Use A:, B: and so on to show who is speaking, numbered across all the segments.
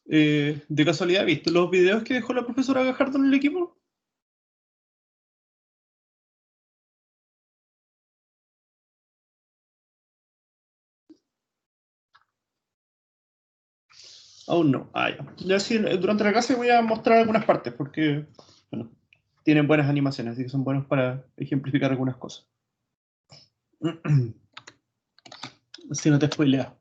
A: ¿De casualidad viste los videos que dejó la profesora Gajardo en el equipo? Aún no. Ya. Ya sí, durante la clase voy a mostrar algunas partes porque, bueno, tienen buenas animaciones, así que son buenos para ejemplificar algunas cosas. Si no te spoileas.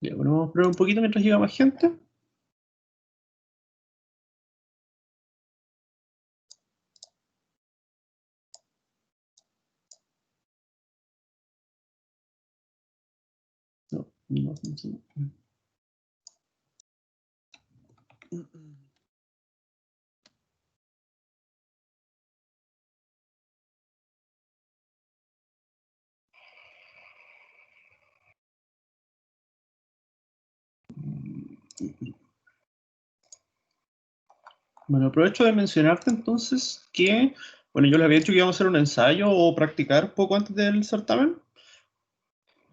A: Ya, bueno, vamos a probar un poquito mientras llega más gente. No. Bueno, aprovecho de mencionarte entonces que, bueno, yo les había dicho que íbamos a hacer un ensayo o practicar poco antes del certamen.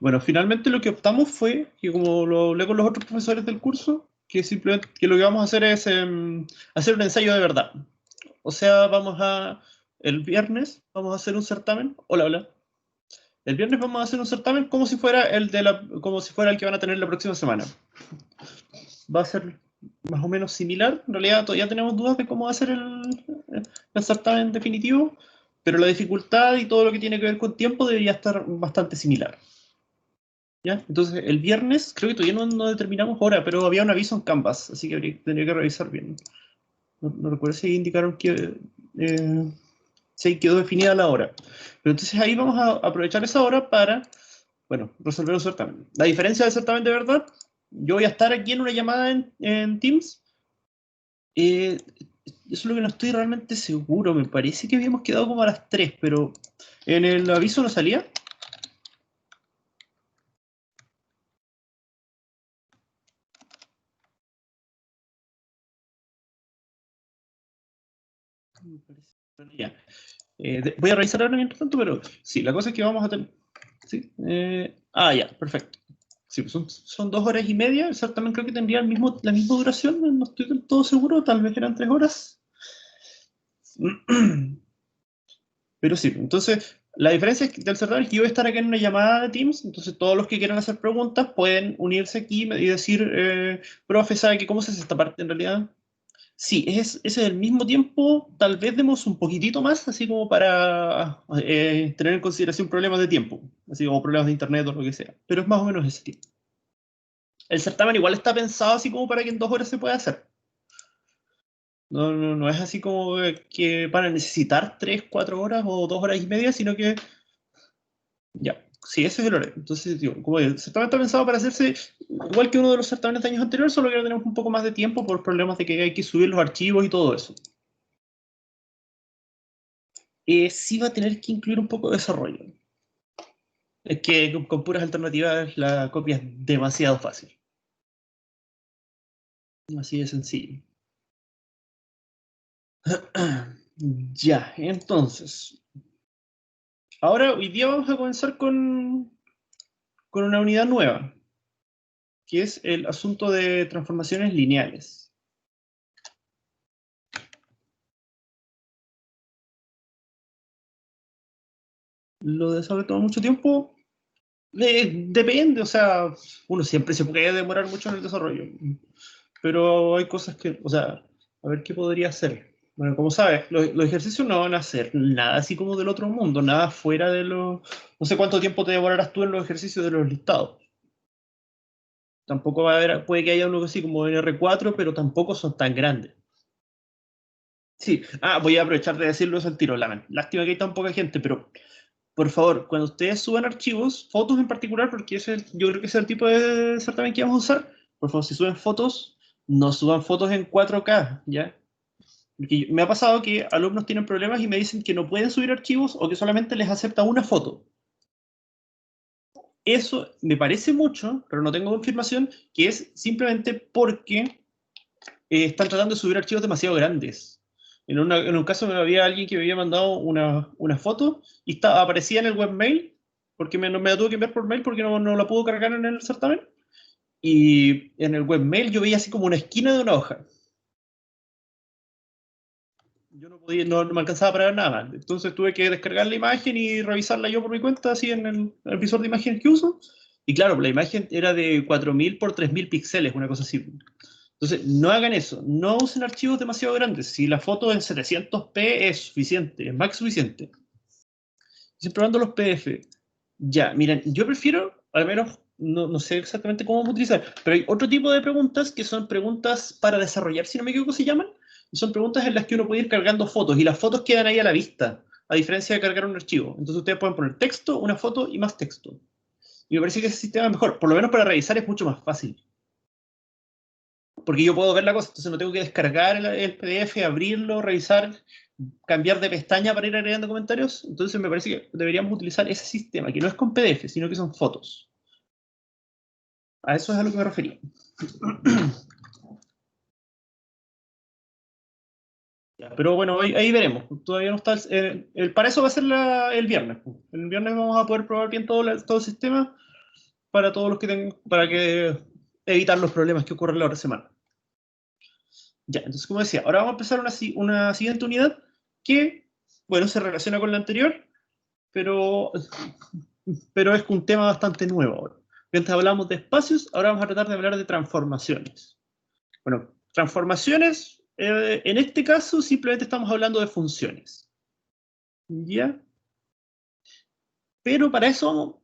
A: Bueno, finalmente lo que optamos fue que, como lo hablé con los otros profesores del curso, que simplemente que lo que vamos a hacer es hacer un ensayo de verdad. O sea, el viernes vamos a hacer un certamen. Hola, hola. El viernes vamos a hacer un certamen como si fuera como si fuera el que van a tener la próxima semana. Va a ser más o menos similar. En realidad todavía tenemos dudas de cómo va a ser el certamen definitivo, pero la dificultad y todo lo que tiene que ver con tiempo debería estar bastante similar. ¿Ya? Entonces, el viernes, creo que todavía no determinamos hora, pero había un aviso en Canvas, así que tendría que revisar bien. No recuerdo si indicaron que si quedó definida la hora. Pero entonces ahí vamos a aprovechar esa hora para, bueno, resolver un certamen. La diferencia del certamen de verdad, yo voy a estar aquí en una llamada en Teams. Eso es lo que no estoy realmente seguro. Me parece que habíamos quedado como a las 3, pero en el aviso no salía. Ya. Voy a revisar ahora mientras tanto, pero sí, la cosa es que vamos a tener. ¿Sí? Ya, perfecto. Sí, pues son 2 horas y media, exactamente creo que tendría la misma duración, no estoy del todo seguro, tal vez eran 3 horas. Pero sí, entonces la diferencia del certamen es que yo voy a estar acá en una llamada de Teams, entonces todos los que quieran hacer preguntas pueden unirse aquí y decir, profe, ¿sabe que cómo se hace esta parte en realidad? Sí, ese es el mismo tiempo, tal vez demos un poquitito más, así como para tener en consideración problemas de tiempo, así como problemas de internet o lo que sea, pero es más o menos ese tiempo. El certamen igual está pensado así como para que en 2 horas se pueda hacer. No es así como que para necesitar 3, 4 horas o 2 horas y media, sino que ya, sí, ese es el horario. Entonces, digo, como el certamen está pensado para hacerse igual que uno de los certámenes de años anteriores, solo que ahora tenemos un poco más de tiempo por problemas de que hay que subir los archivos y todo eso. Sí va a tener que incluir un poco de desarrollo. Es que con puras alternativas la copia es demasiado fácil. Así de sencillo. Ya, entonces. Ahora, hoy día vamos a comenzar con una unidad nueva, que es el asunto de transformaciones lineales. Lo de eso toma mucho tiempo. Depende, o sea, uno siempre se puede demorar mucho en el desarrollo, pero hay cosas que, o sea, a ver qué podría hacer. Bueno, como sabes, los ejercicios no van a ser nada así como del otro mundo, nada fuera de los... No sé cuánto tiempo te demorarás tú en los ejercicios de los listados. Tampoco va a haber, puede que haya uno así como en R4, pero tampoco son tan grandes. Sí, voy a aprovechar de decirlo eso al tiro. Lástima que hay tan poca gente, pero por favor, cuando ustedes suban archivos, fotos en particular, porque yo creo que ese es el tipo de certamen que vamos a usar, por favor, si suben fotos, no suban fotos en 4K, ¿ya? Porque me ha pasado que alumnos tienen problemas y me dicen que no pueden subir archivos o que solamente les acepta una foto. Eso me parece mucho, pero no tengo confirmación, que es simplemente porque están tratando de subir archivos demasiado grandes. En un caso había alguien que me había mandado una foto y aparecía en el webmail, porque me la tuve que enviar por mail porque no la pudo cargar en el certamen. Y en el webmail yo veía así como una esquina de una hoja. Yo no me alcanzaba para ver nada más. Entonces tuve que descargar la imagen y revisarla yo por mi cuenta, así en el visor de imágenes que uso. Y claro, la imagen era de 4000 por 3000 píxeles, una cosa así. Entonces, no hagan eso. No usen archivos demasiado grandes. Si la foto en 700p es suficiente, es más que suficiente. Siempre probando los PDF. Ya, miren, yo prefiero, al menos, no sé exactamente cómo vamos a utilizar, pero hay otro tipo de preguntas que son preguntas para desarrollar, si no me equivoco, se llaman. Son preguntas en las que uno puede ir cargando fotos y las fotos quedan ahí a la vista, a diferencia de cargar un archivo. Entonces ustedes pueden poner texto, una foto y más texto. Y me parece que ese sistema es mejor, por lo menos para revisar es mucho más fácil. Porque yo puedo ver la cosa, entonces no tengo que descargar el PDF, abrirlo, revisar, cambiar de pestaña para ir agregando comentarios. Entonces me parece que deberíamos utilizar ese sistema, que no es con PDF, sino que son fotos. A eso es a lo que me refería. Pero bueno, ahí veremos. Todavía no está. Para eso va a ser el viernes. El viernes vamos a poder probar bien todo el sistema para todos los que tengan, para que evitar los problemas que ocurren la otra semana. Ya, entonces, como decía, ahora vamos a empezar una siguiente unidad que, bueno, se relaciona con la anterior, pero es un tema bastante nuevo ahora. Mientras hablamos de espacios, ahora vamos a tratar de hablar de transformaciones. Bueno, transformaciones, en este caso, simplemente estamos hablando de funciones. ¿Ya? Pero para eso,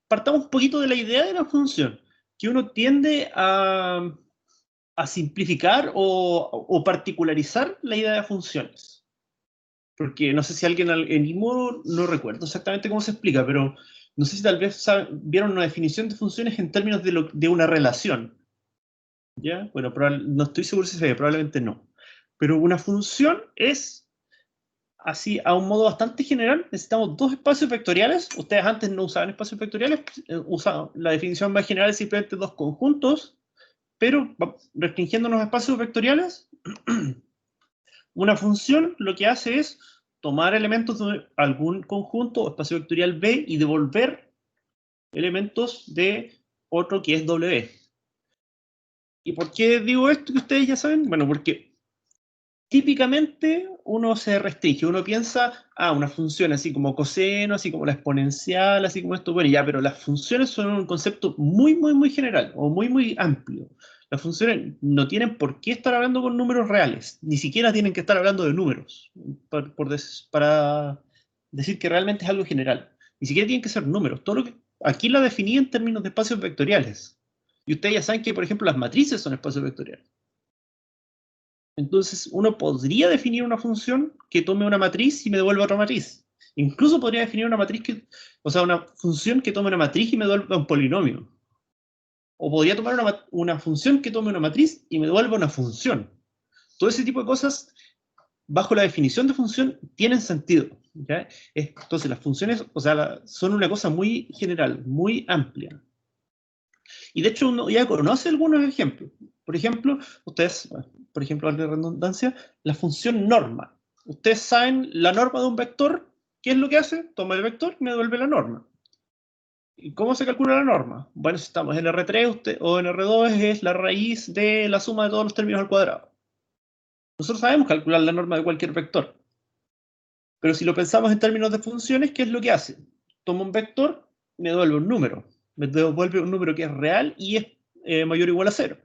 A: partamos un poquito de la idea de la función, que uno tiende a simplificar o particularizar la idea de funciones. Porque no sé si alguien en IMO, no recuerdo exactamente cómo se explica, pero no sé si tal vez vieron una definición de funciones en términos de una relación. ¿Ya? Bueno, no estoy seguro si se ve, probablemente no. Pero una función es, así, a un modo bastante general, necesitamos dos espacios vectoriales. Ustedes antes no usaban espacios vectoriales, la definición más general es simplemente dos conjuntos, pero restringiéndonos a espacios vectoriales, una función lo que hace es tomar elementos de algún conjunto o espacio vectorial B y devolver elementos de otro que es W. ¿Y por qué digo esto que ustedes ya saben? Bueno, porque típicamente uno se restringe, uno piensa, una función así como coseno, así como la exponencial, así como esto, bueno, ya, pero las funciones son un concepto muy, muy, muy general o muy, muy amplio. Las funciones no tienen por qué estar hablando con números reales, ni siquiera tienen que estar hablando de números, para decir que realmente es algo general. Ni siquiera tienen que ser números. Aquí la definí en términos de espacios vectoriales. Y ustedes ya saben que, por ejemplo, las matrices son espacios vectoriales. Entonces, uno podría definir una función que tome una matriz y me devuelva otra matriz. Incluso podría definir una una función que tome una matriz y me devuelva un polinomio. O podría tomar una función que tome una matriz y me devuelva una función. Todo ese tipo de cosas, bajo la definición de función, tienen sentido. ¿Ya? Entonces, las funciones, son una cosa muy general, muy amplia. Y de hecho uno ya conoce algunos ejemplos. Por ejemplo, de redundancia, la función norma. Ustedes saben la norma de un vector, ¿qué es lo que hace? Toma el vector y me devuelve la norma. ¿Y cómo se calcula la norma? Bueno, si estamos en R3 o en R2 es la raíz de la suma de todos los términos al cuadrado. Nosotros sabemos calcular la norma de cualquier vector. Pero si lo pensamos en términos de funciones, ¿qué es lo que hace? Toma un vector, me devuelve un número. Me devuelve un número que es real y es mayor o igual a 0.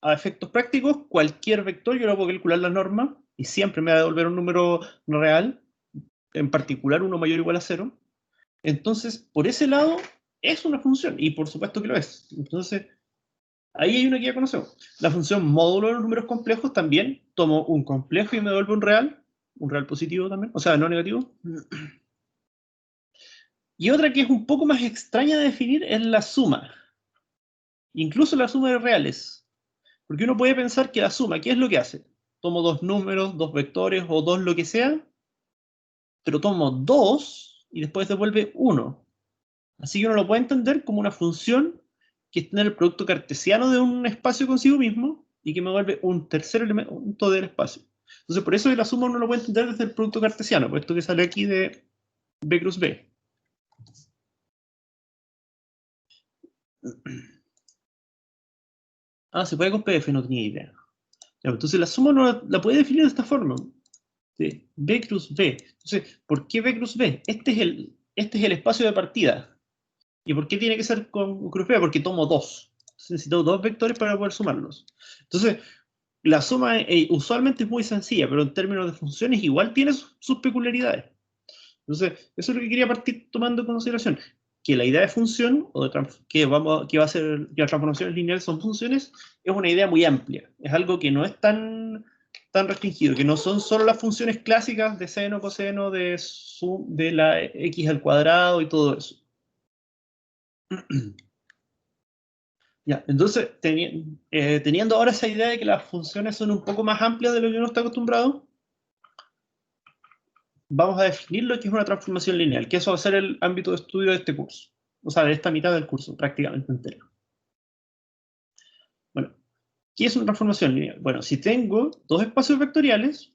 A: A efectos prácticos, cualquier vector yo lo puedo calcular la norma y siempre me va a devolver un número real, en particular uno mayor o igual a 0. Entonces, por ese lado, es una función y por supuesto que lo es. Entonces, ahí hay una que ya conocemos. La función módulo de los números complejos también tomo un complejo y me devuelve un real positivo también, o sea, no negativo. Y otra que es un poco más extraña de definir es la suma. Incluso la suma de reales. Porque uno puede pensar que la suma, ¿qué es lo que hace? Tomo dos números, dos vectores o dos lo que sea, pero tomo dos y después devuelve uno. Así que uno lo puede entender como una función que está en el producto cartesiano de un espacio consigo mismo y que me vuelve un tercer elemento del espacio. Entonces, por eso la suma uno lo puede entender desde el producto cartesiano, puesto que sale aquí de B cruz B. Ah, se puede con PF, no tenía idea. Ya, entonces la suma uno la puede definir de esta forma. De B cruz B. Entonces, ¿por qué B cruz B? Este es el espacio de partida. ¿Y por qué tiene que ser con cruz B? Porque tomo dos. Entonces, necesito dos vectores para poder sumarlos. Entonces, la suma usualmente es muy sencilla, pero en términos de funciones igual tiene sus peculiaridades. Entonces, eso es lo que quería partir tomando en consideración. Que la idea de función, o que va a ser que las transformaciones lineales son funciones, es una idea muy amplia. Es algo que no es tan restringido, que no son solo las funciones clásicas de seno, coseno, de la x al cuadrado y todo eso. Ya, entonces, teniendo ahora esa idea de que las funciones son un poco más amplias de lo que uno está acostumbrado, vamos a definir lo que es una transformación lineal, que eso va a ser el ámbito de estudio de este curso. O sea, de esta mitad del curso, prácticamente entero. Bueno, ¿qué es una transformación lineal? Bueno, si tengo dos espacios vectoriales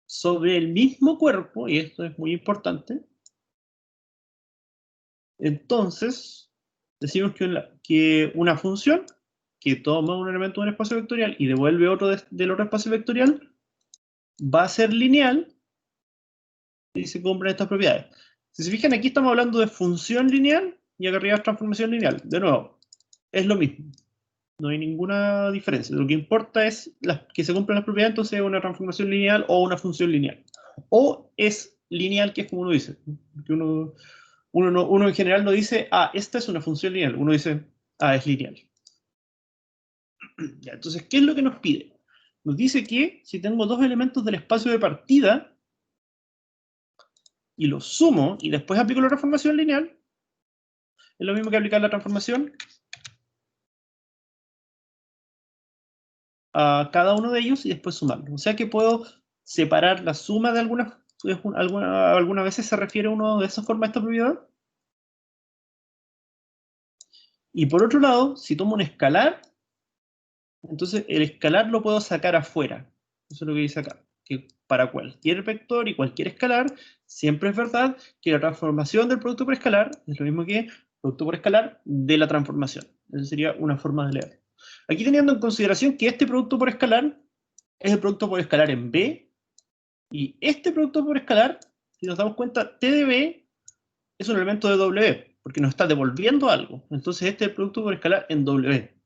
A: sobre el mismo cuerpo, y esto es muy importante, entonces decimos que una función que toma un elemento de un espacio vectorial y devuelve otro del otro espacio vectorial va a ser lineal y se cumplen estas propiedades. Si se fijan, aquí estamos hablando de función lineal y acá arriba es transformación lineal. De nuevo, es lo mismo. No hay ninguna diferencia. Lo que importa es que se cumplan las propiedades, entonces es una transformación lineal o una función lineal. O es lineal, que es como uno dice. Que uno en general no dice, ah, esta es una función lineal. Uno dice, ah, es lineal. Ya, entonces, ¿qué es lo que nos pide? Nos dice que si tengo dos elementos del espacio de partida y los sumo y después aplico la transformación lineal, es lo mismo que aplicar la transformación a cada uno de ellos y después sumarlos. O sea que puedo separar la suma de algunas veces se refiere uno de esas formas a esta propiedad. Y por otro lado, si tomo un escalar, entonces el escalar lo puedo sacar afuera. Eso es lo que dice acá. Que para cualquier vector y cualquier escalar, siempre es verdad que la transformación del producto por escalar es lo mismo que producto por escalar de la transformación. Esa sería una forma de leer. Aquí teniendo en consideración que este producto por escalar es el producto por escalar en B, y este producto por escalar, si nos damos cuenta, T de B es un elemento de W, porque nos está devolviendo algo. Entonces este es el producto por escalar en W.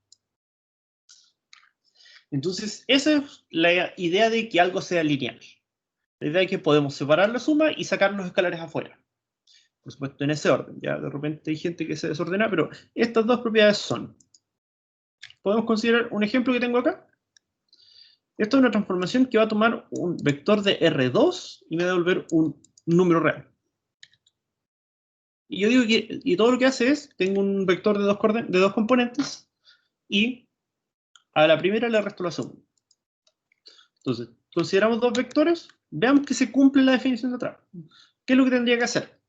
A: Entonces, esa es la idea de que algo sea lineal. La idea de que podemos separar la suma y sacar los escalares afuera. Por supuesto, en ese orden. Ya de repente hay gente que se desordena, pero estas dos propiedades son. Podemos considerar un ejemplo que tengo acá. Esto es una transformación que va a tomar un vector de R2 y me va a devolver un número real. Y yo digo que y todo lo que hace es, tengo un vector de dos componentes y a la primera le resto la segunda. Entonces, consideramos dos vectores, veamos que se cumple la definición de atrás. ¿Qué es lo que tendría que hacer?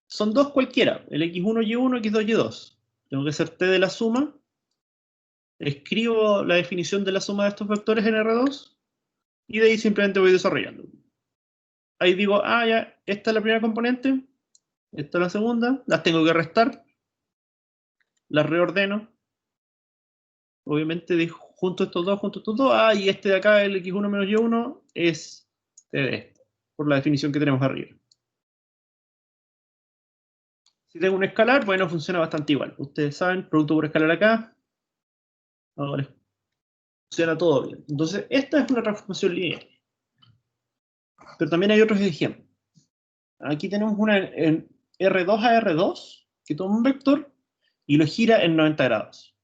A: Son dos cualquiera, el x1, y1, x2, y2. Tengo que hacer t de la suma, escribo la definición de la suma de estos vectores en R2 y de ahí simplemente voy desarrollando. Ahí digo, ah, ya, esta es la primera componente, esta es la segunda, las tengo que restar, las reordeno, obviamente junto estos dos, ah, y este de acá, el x1 menos y1, es t de esto, por la definición que tenemos arriba. Si tengo un escalar, bueno, funciona bastante igual. Ustedes saben, producto por escalar acá, ahora funciona todo bien. Entonces, esta es una transformación lineal. Pero también hay otros ejemplos. Aquí tenemos una en R2 a R2, que toma un vector y lo gira en 90 grados.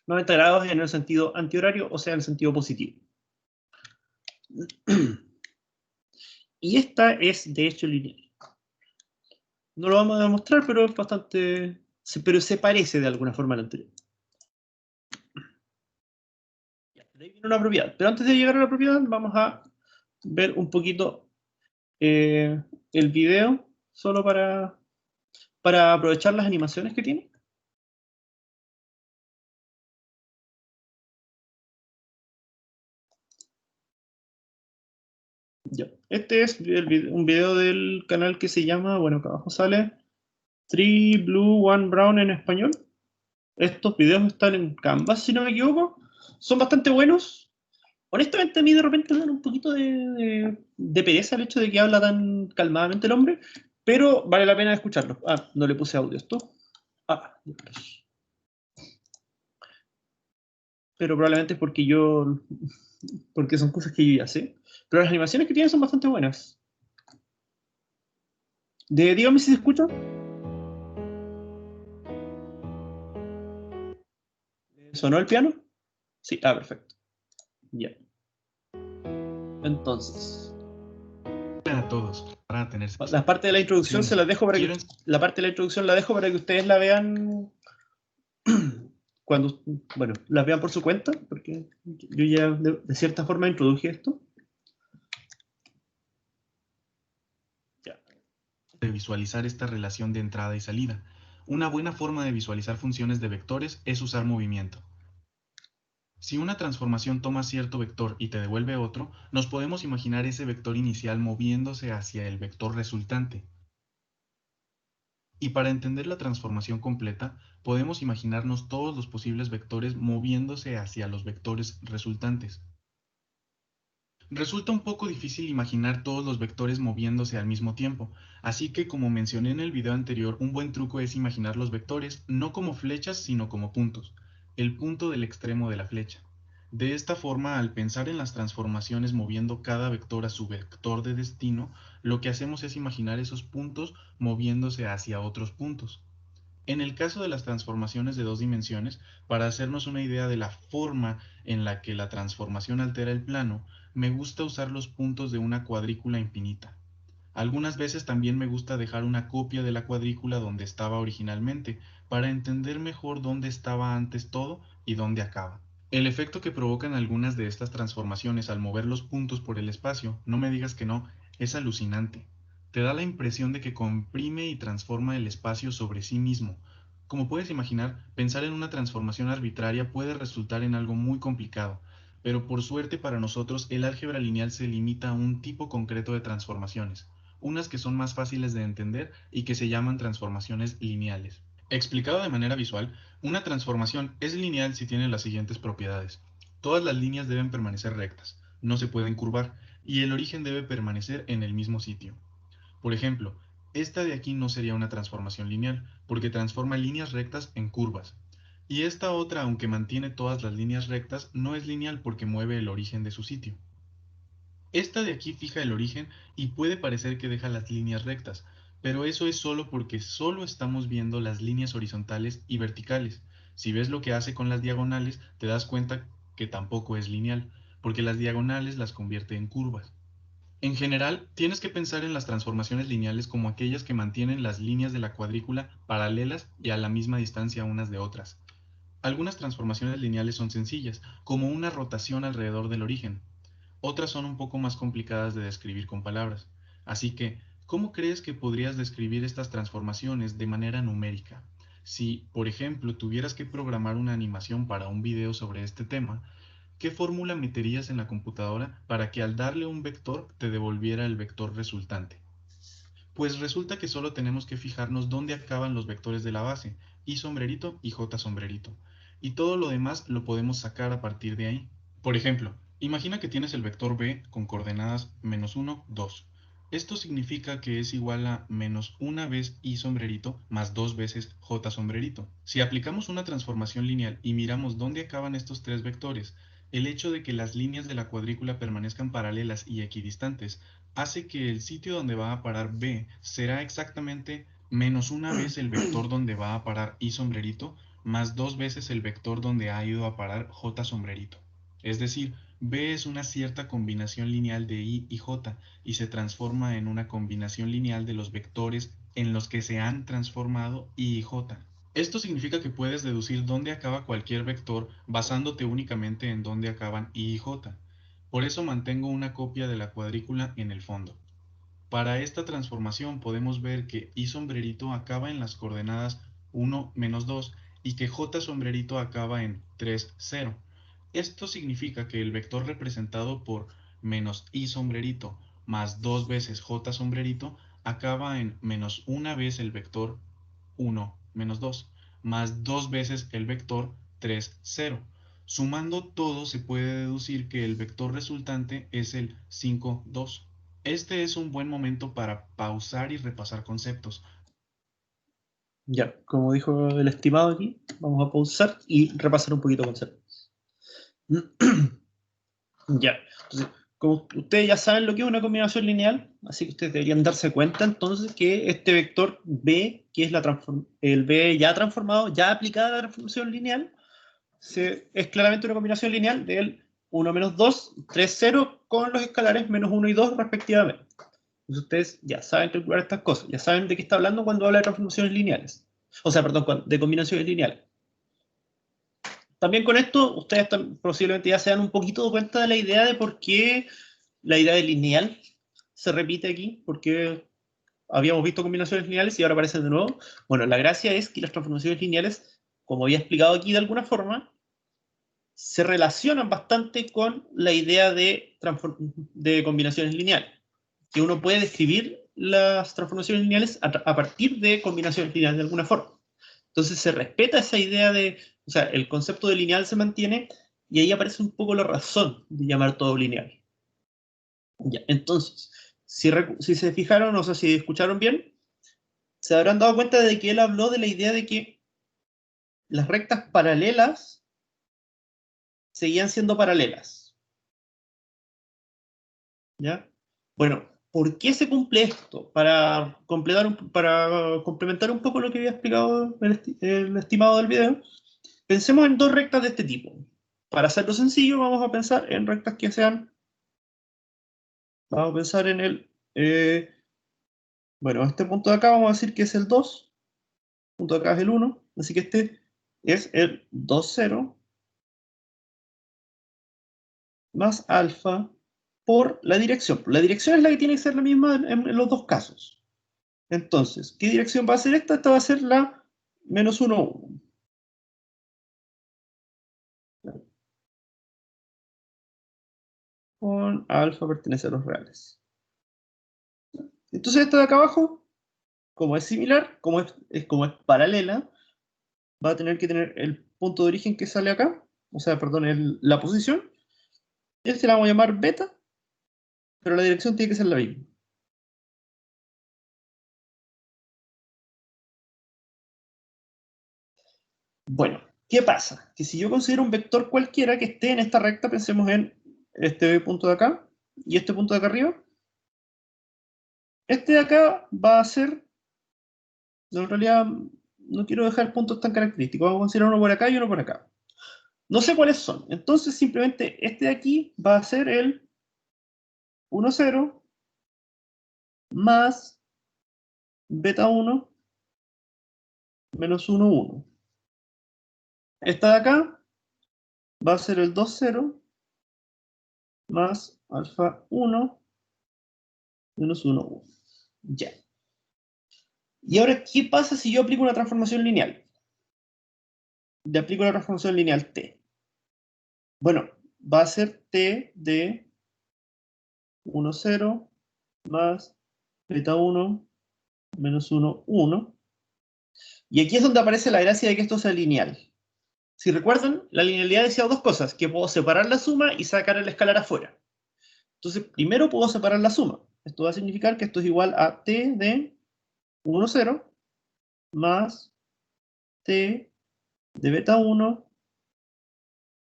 A: 90 grados en el sentido antihorario, o sea, en el sentido positivo. Y esta es, de hecho, lineal. No lo vamos a demostrar, pero es bastante... Pero se parece de alguna forma al anterior. De ahí viene una propiedad. Pero antes de llegar a la propiedad, vamos a ver un poquito el video, solo para aprovechar las animaciones que tiene. Ya. Este es un video del canal que se llama, bueno, acá abajo sale 3 Blue, 1 Brown en español. Estos videos están en Canvas, si no me equivoco. Son bastante buenos. Honestamente, a mí de repente me dan un poquito de pereza el hecho de que habla tan calmadamente el hombre, pero vale la pena escucharlo. Ah, no le puse audio esto. Ah, pero probablemente es porque son cosas que yo ya sé. Pero las animaciones que tienen son bastante buenas. Dígame si se escucha. ¿Sonó el piano? Sí, perfecto. Ya. Entonces,
B: A todos para tenerse.
A: la parte de la introducción se las dejo para que la parte de la introducción la dejo para que ustedes la vean cuando, bueno, las vean por su cuenta, porque yo ya de cierta forma introduje esto. Ya.
B: De visualizar esta relación de entrada y salida. Una buena forma de visualizar funciones de vectores es usar movimiento. Si una transformación toma cierto vector y te devuelve otro, nos podemos imaginar ese vector inicial moviéndose hacia el vector resultante. Y para entender la transformación completa, podemos imaginarnos todos los posibles vectores moviéndose hacia los vectores resultantes. Resulta un poco difícil imaginar todos los vectores moviéndose al mismo tiempo, así que como mencioné en el video anterior, un buen truco es imaginar los vectores no como flechas sino como puntos, el punto del extremo de la flecha. De esta forma, al pensar en las transformaciones moviendo cada vector a su vector de destino, lo que hacemos es imaginar esos puntos moviéndose hacia otros puntos. En el caso de las transformaciones de dos dimensiones, para hacernos una idea de la forma en la que la transformación altera el plano, me gusta usar los puntos de una cuadrícula infinita. Algunas veces también me gusta dejar una copia de la cuadrícula donde estaba originalmente, para entender mejor dónde estaba antes todo y dónde acaba. El efecto que provocan algunas de estas transformaciones al mover los puntos por el espacio, no me digas que no, es alucinante. Te da la impresión de que comprime y transforma el espacio sobre sí mismo. Como puedes imaginar, pensar en una transformación arbitraria puede resultar en algo muy complicado, pero por suerte para nosotros el álgebra lineal se limita a un tipo concreto de transformaciones, unas que son más fáciles de entender y que se llaman transformaciones lineales. Explicado de manera visual, una transformación es lineal si tiene las siguientes propiedades. Todas las líneas deben permanecer rectas, no se pueden curvar, y el origen debe permanecer en el mismo sitio. Por ejemplo, esta de aquí no sería una transformación lineal, porque transforma líneas rectas en curvas. Y esta otra, aunque mantiene todas las líneas rectas, no es lineal porque mueve el origen de su sitio. Esta de aquí fija el origen y puede parecer que deja las líneas rectas, pero eso es solo porque solo estamos viendo las líneas horizontales y verticales. Si ves lo que hace con las diagonales, te das cuenta que tampoco es lineal, porque las diagonales las convierte en curvas. En general, tienes que pensar en las transformaciones lineales como aquellas que mantienen las líneas de la cuadrícula paralelas y a la misma distancia unas de otras. Algunas transformaciones lineales son sencillas, como una rotación alrededor del origen. Otras son un poco más complicadas de describir con palabras. Así que, ¿cómo crees que podrías describir estas transformaciones de manera numérica? Si, por ejemplo, tuvieras que programar una animación para un video sobre este tema, ¿qué fórmula meterías en la computadora para que al darle un vector te devolviera el vector resultante? Pues resulta que solo tenemos que fijarnos dónde acaban los vectores de la base, y sombrerito y j sombrerito, y todo lo demás lo podemos sacar a partir de ahí. Por ejemplo, imagina que tienes el vector b con coordenadas -1, 2. Esto significa que es igual a menos una vez y sombrerito más dos veces j sombrerito. Si aplicamos una transformación lineal y miramos dónde acaban estos tres vectores, el hecho de que las líneas de la cuadrícula permanezcan paralelas y equidistantes hace que el sitio donde va a parar b será exactamente menos una vez el vector donde va a parar y sombrerito más dos veces el vector donde ha ido a parar j sombrerito. Es decir, B es una cierta combinación lineal de I y J y se transforma en una combinación lineal de los vectores en los que se han transformado I y J. Esto significa que puedes deducir dónde acaba cualquier vector basándote únicamente en dónde acaban I y J. Por eso mantengo una copia de la cuadrícula en el fondo. Para esta transformación podemos ver que I sombrerito acaba en las coordenadas 1, menos 2 y que J sombrerito acaba en 3, 0. Esto significa que el vector representado por menos I sombrerito más 2 veces j sombrerito acaba en menos una vez el vector 1 menos 2, más 2 veces el vector 3, 0. Sumando todo se puede deducir que el vector resultante es el 5, 2. Este es un buen momento para pausar y repasar conceptos.
A: Ya, como dijo el estimado aquí, vamos a pausar y repasar un poquito conceptos. Ya, entonces, como ustedes ya saben lo que es una combinación lineal, así que ustedes deberían darse cuenta entonces que este vector B, que es el B ya transformado, ya aplicada a la transformación lineal, es claramente una combinación lineal del 1 menos 2, 3, 0, con los escalares menos 1 y 2 respectivamente. Entonces ustedes ya saben calcular estas cosas, ya saben de qué está hablando cuando habla de transformaciones lineales. O sea, perdón, de combinaciones lineales. También con esto, ustedes posiblemente ya se dan un poquito de cuenta de la idea de por qué la idea de lineal se repite aquí, porque habíamos visto combinaciones lineales y ahora aparecen de nuevo. Bueno, la gracia es que las transformaciones lineales, como había explicado aquí de alguna forma, se relacionan bastante con la idea de combinaciones lineales. Que uno puede describir las transformaciones lineales a partir de combinaciones lineales de alguna forma. Entonces se respeta esa idea de, o sea, el concepto de lineal se mantiene y ahí aparece un poco la razón de llamar todo lineal. Ya, entonces, si se fijaron, o sea, si escucharon bien, se habrán dado cuenta de que él habló de la idea de que las rectas paralelas seguían siendo paralelas. ¿Ya? Bueno, ¿por qué se cumple esto? Para complementar un poco lo que había explicado el estimado del video, pensemos en dos rectas de este tipo. Para hacerlo sencillo, vamos a pensar en rectas que sean. Vamos a pensar en bueno, este punto de acá vamos a decir que es el 2, punto de acá es el 1, así que este es el 2, 0 más alfa por la dirección. La dirección es la que tiene que ser la misma en los dos casos. Entonces, ¿qué dirección va a ser esta? Esta va a ser la menos 1, 1. Con alfa pertenece a los reales. Entonces, esta de acá abajo, como es similar, como es paralela, va a tener que tener el punto de origen que sale acá, o sea, perdón, la posición. Este la vamos a llamar beta, pero la dirección tiene que ser la misma. Bueno, ¿qué pasa? Que si yo considero un vector cualquiera que esté en esta recta, pensemos en este punto de acá y este punto de acá arriba. Este de acá va a ser, en realidad no quiero dejar puntos tan característicos, vamos a considerar uno por acá y uno por acá. No sé cuáles son, entonces simplemente este de aquí va a ser el 1, 0 más beta 1 menos 1, 1. Esta de acá va a ser el 2, 0 más alfa 1 menos 1, 1. Ya. Y ahora, ¿qué pasa si yo aplico una transformación lineal? Le aplico la transformación lineal t. Bueno, va a ser t de 1, 0 más beta 1 menos 1, 1. Y aquí es donde aparece la gracia de que esto sea lineal. Si recuerdan, la linealidad decía dos cosas, que puedo separar la suma y sacar el escalar afuera. Entonces, primero puedo separar la suma. Esto va a significar que esto es igual a t de 1, 0 más t de beta 1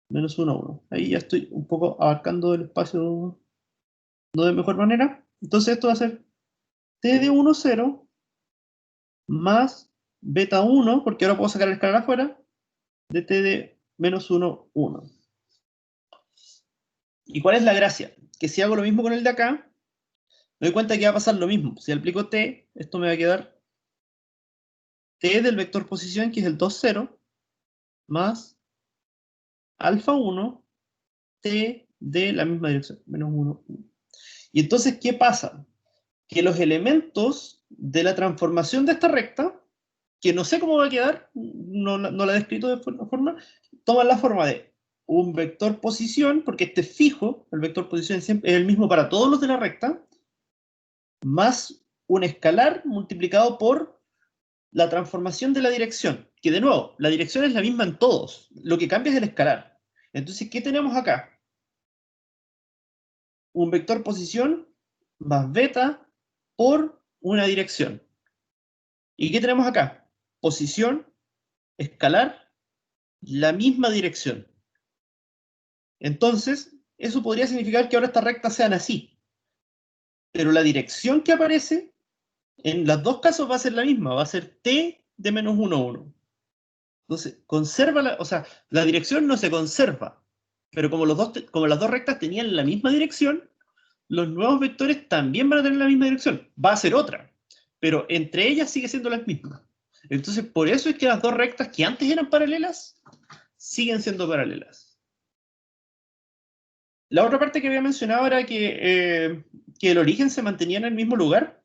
A: menos 1, 1. Ahí ya estoy un poco abarcando el espacio no de mejor manera. Entonces esto va a ser t de 1, 0 más beta 1, porque ahora puedo sacar el escalar afuera, de t de menos 1, 1. ¿Y cuál es la gracia? Que si hago lo mismo con el de acá, me doy cuenta que va a pasar lo mismo. Si aplico t, esto me va a quedar t del vector posición, que es el 2, 0, más alfa 1, t de la misma dirección, menos 1, 1. Y entonces, ¿qué pasa? Que los elementos de la transformación de esta recta, que no sé cómo va a quedar, no la he descrito de forma, toman la forma de un vector posición, porque este es fijo, el vector posición es el mismo para todos los de la recta, más un escalar multiplicado por la transformación de la dirección. Que de nuevo, la dirección es la misma en todos. Lo que cambia es el escalar. Entonces, ¿qué tenemos acá? Un vector posición más beta por una dirección. ¿Y qué tenemos acá? Posición, escalar, la misma dirección. Entonces, eso podría significar que ahora estas rectas sean así. Pero la dirección que aparece, en los dos casos va a ser la misma, va a ser t de menos 1, 1. Entonces, conserva o sea, la dirección no se conserva, pero como las dos rectas tenían la misma dirección, los nuevos vectores también van a tener la misma dirección. Va a ser otra, pero entre ellas sigue siendo la misma. Entonces, por eso es que las dos rectas que antes eran paralelas, siguen siendo paralelas. La otra parte que había mencionado era que el origen se mantenía en el mismo lugar.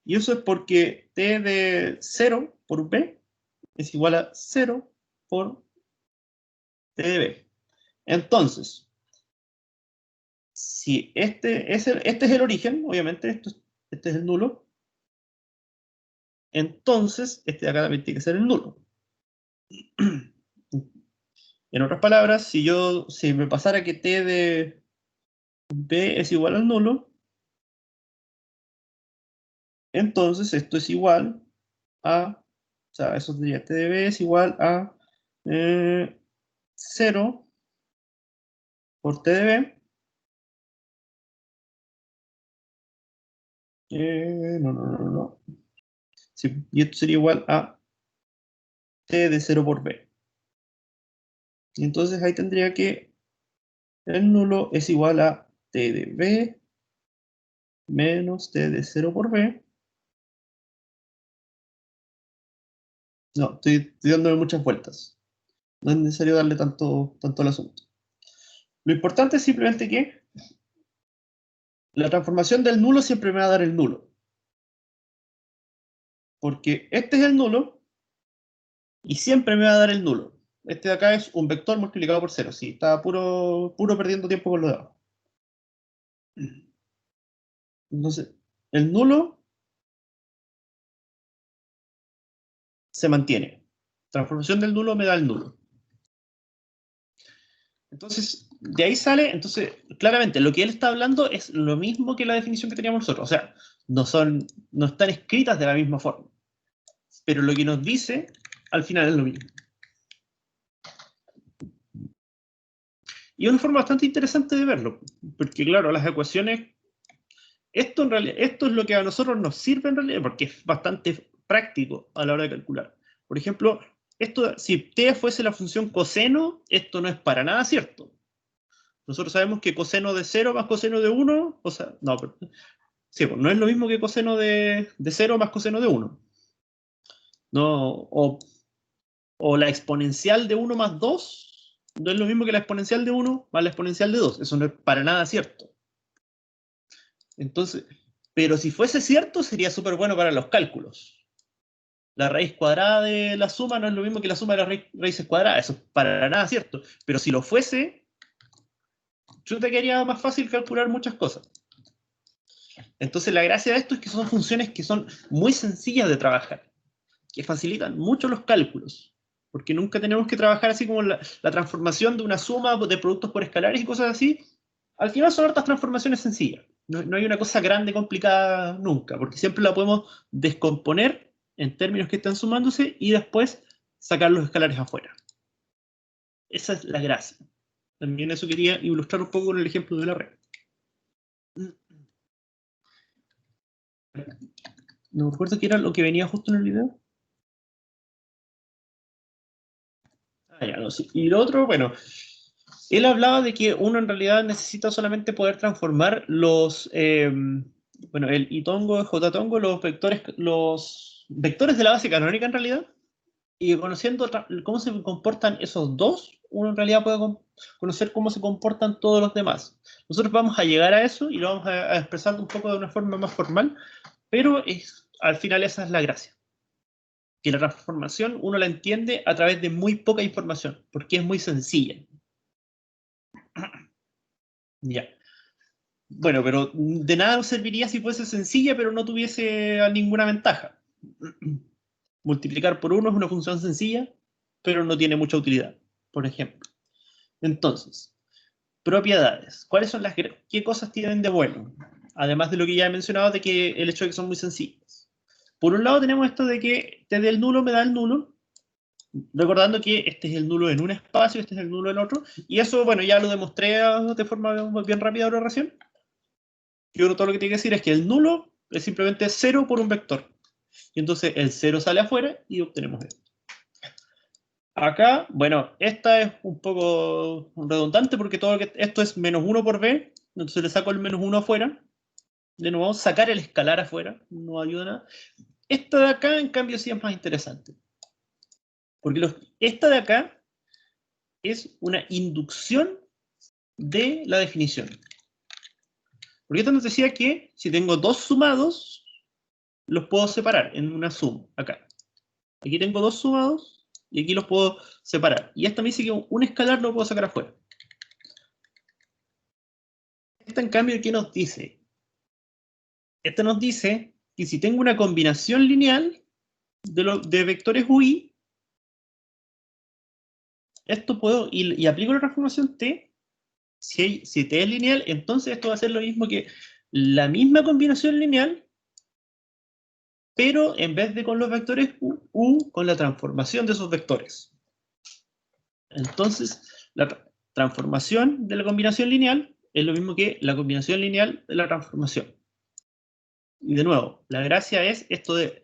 A: Y eso es porque t de 0 por b es igual a 0 por t de b. Entonces, si este es el origen, obviamente este es el nulo, entonces este de acá también tiene que ser el nulo. En otras palabras, si me pasara que t de b es igual al nulo, entonces esto es igual a, o sea, eso sería t de b es igual a 0 por t de b. No. Sí, y esto sería igual a t de 0 por b. Y entonces ahí tendría que el nulo es igual a t de b menos t de 0 por b. No, estoy dándole muchas vueltas. No es necesario darle tanto al asunto. Lo importante es simplemente que la transformación del nulo siempre me va a dar el nulo. Porque este es el nulo y siempre me va a dar el nulo. Este de acá es un vector multiplicado por 0. Sí, estaba puro perdiendo tiempo con lo de abajo. Entonces, el nulo se mantiene. Transformación del nulo me da el nulo. Entonces, de ahí sale, entonces, claramente, lo que él está hablando es lo mismo que la definición que teníamos nosotros. O sea, no están escritas de la misma forma. Pero lo que nos dice, al final es lo mismo. Y es una forma bastante interesante de verlo. Porque, claro, las ecuaciones, esto es lo que a nosotros nos sirve en realidad, porque es bastante práctico a la hora de calcular. Por ejemplo, si t fuese la función coseno, esto no es para nada cierto. Nosotros sabemos que coseno de 0 más coseno de 1, o sea, no, pero, sí, pues, no es lo mismo que coseno de 0 más coseno de 1. No, o la exponencial de 1 más 2 no es lo mismo que la exponencial de 1 más la exponencial de 2. Eso no es para nada cierto. Entonces, pero si fuese cierto, sería súper bueno para los cálculos. La raíz cuadrada de la suma no es lo mismo que la suma de las raíces cuadradas. Eso es para nada cierto. Pero si lo fuese, yo te quedaría más fácil calcular muchas cosas. Entonces la gracia de esto es que son funciones que son muy sencillas de trabajar, que facilitan mucho los cálculos, porque nunca tenemos que trabajar así como la transformación de una suma de productos por escalares y cosas así. Al final son hartas transformaciones sencillas. No hay una cosa grande, complicada nunca, porque siempre la podemos descomponer en términos que están sumándose y después sacar los escalares afuera. Esa es la gracia. También eso quería ilustrar un poco con el ejemplo de la red. No recuerdo qué era lo que venía justo en el video. Ya, no, sí. Y lo otro, bueno, él hablaba de que uno en realidad necesita solamente poder transformar el I-tongo, J-tongo, los vectores de la base canónica en realidad, y conociendo cómo se comportan esos dos, uno en realidad puede conocer cómo se comportan todos los demás. Nosotros vamos a llegar a eso y lo vamos a expresar un poco de una forma más formal, pero al final esa es la gracia. Que la transformación uno la entiende a través de muy poca información, porque es muy sencilla. Ya. Bueno, pero de nada nos serviría si fuese sencilla, pero no tuviese ninguna ventaja. Multiplicar por 1 es una función sencilla, pero no tiene mucha utilidad, por ejemplo. Entonces, propiedades. ¿Cuáles son qué cosas tienen de bueno? Además de lo que ya he mencionado, de que el hecho de que son muy sencillas. Por un lado tenemos esto de que te dé el nulo me da el nulo, recordando que este es el nulo en un espacio, este es el nulo en otro, y eso, bueno, ya lo demostré de forma bien rápida ahora recién. Y uno todo lo que tiene que decir es que el nulo es simplemente 0 por un vector. Y entonces el 0 sale afuera y obtenemos esto. Acá, bueno, esta es un poco redundante porque todo esto es menos 1 por b, entonces le saco el menos 1 afuera. De nuevo, sacar el escalar afuera no ayuda a nada. Esta de acá, en cambio, sí es más interesante. Porque esta de acá es una inducción de la definición. Porque esta nos decía que si tengo dos sumados, los puedo separar en una suma, acá. Aquí tengo dos sumados y aquí los puedo separar. Y esta me dice que un escalar lo puedo sacar afuera. Esta, en cambio, ¿qué nos dice? Esta nos dice que si tengo una combinación lineal de vectores UI, esto puedo, y aplico la transformación T, si T es lineal, entonces esto va a ser lo mismo que la misma combinación lineal, pero en vez de con los vectores U, con la transformación de esos vectores. Entonces, la transformación de la combinación lineal es lo mismo que la combinación lineal de la transformación. Y de nuevo, la gracia es esto de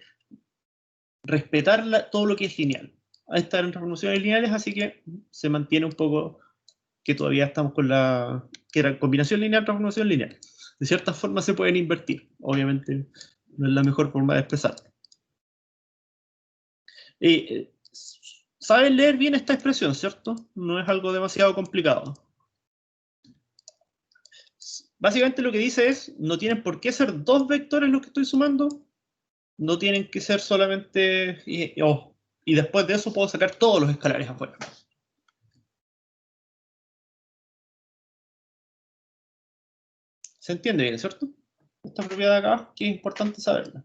A: respetar todo lo que es lineal. Ahí están transformaciones lineales, así que se mantiene un poco que todavía estamos con que era combinación lineal, transformación lineal. De cierta forma se pueden invertir, obviamente no es la mejor forma de expresarlo. Saben leer bien esta expresión, ¿cierto? No es algo demasiado complicado. Básicamente lo que dice es, no tienen por qué ser dos vectores los que estoy sumando, no tienen que ser solamente, y después de eso puedo sacar todos los escalares afuera. ¿Se entiende bien, cierto? Esta propiedad de acá, que es importante saberla.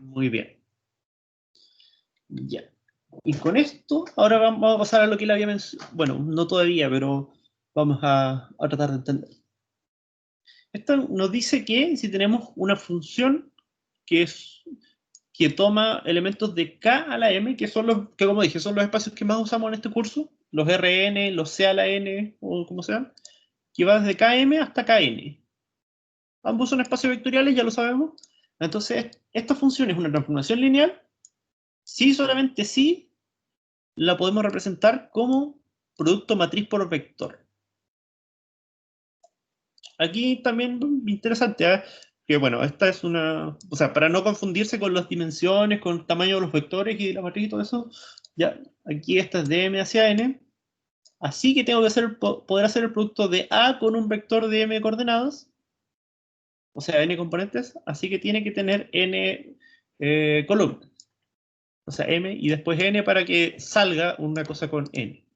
A: Muy bien. Ya. Y con esto, ahora vamos a pasar a lo que le había mencionado. Bueno, no todavía, pero vamos a tratar de entender. Esto nos dice que si tenemos una función que toma elementos de k a la m, que son los que, como dije, son los espacios que más usamos en este curso, los Rn, los c a la n, o como sean, que va desde km hasta kn. Ambos son espacios vectoriales, ya lo sabemos. Entonces, esta función es una transformación lineal. Si solamente si la podemos representar como producto matriz por vector. Aquí también interesante, ¿eh? Que bueno, esta es una, o sea, para no confundirse con las dimensiones, con el tamaño de los vectores y la matriz y todo eso, ya, aquí esta es de m hacia n, así que tengo que poder hacer el producto de A con un vector de m coordenadas, o sea, n componentes, así que tiene que tener n columnas, o sea, m y después n para que salga una cosa con n.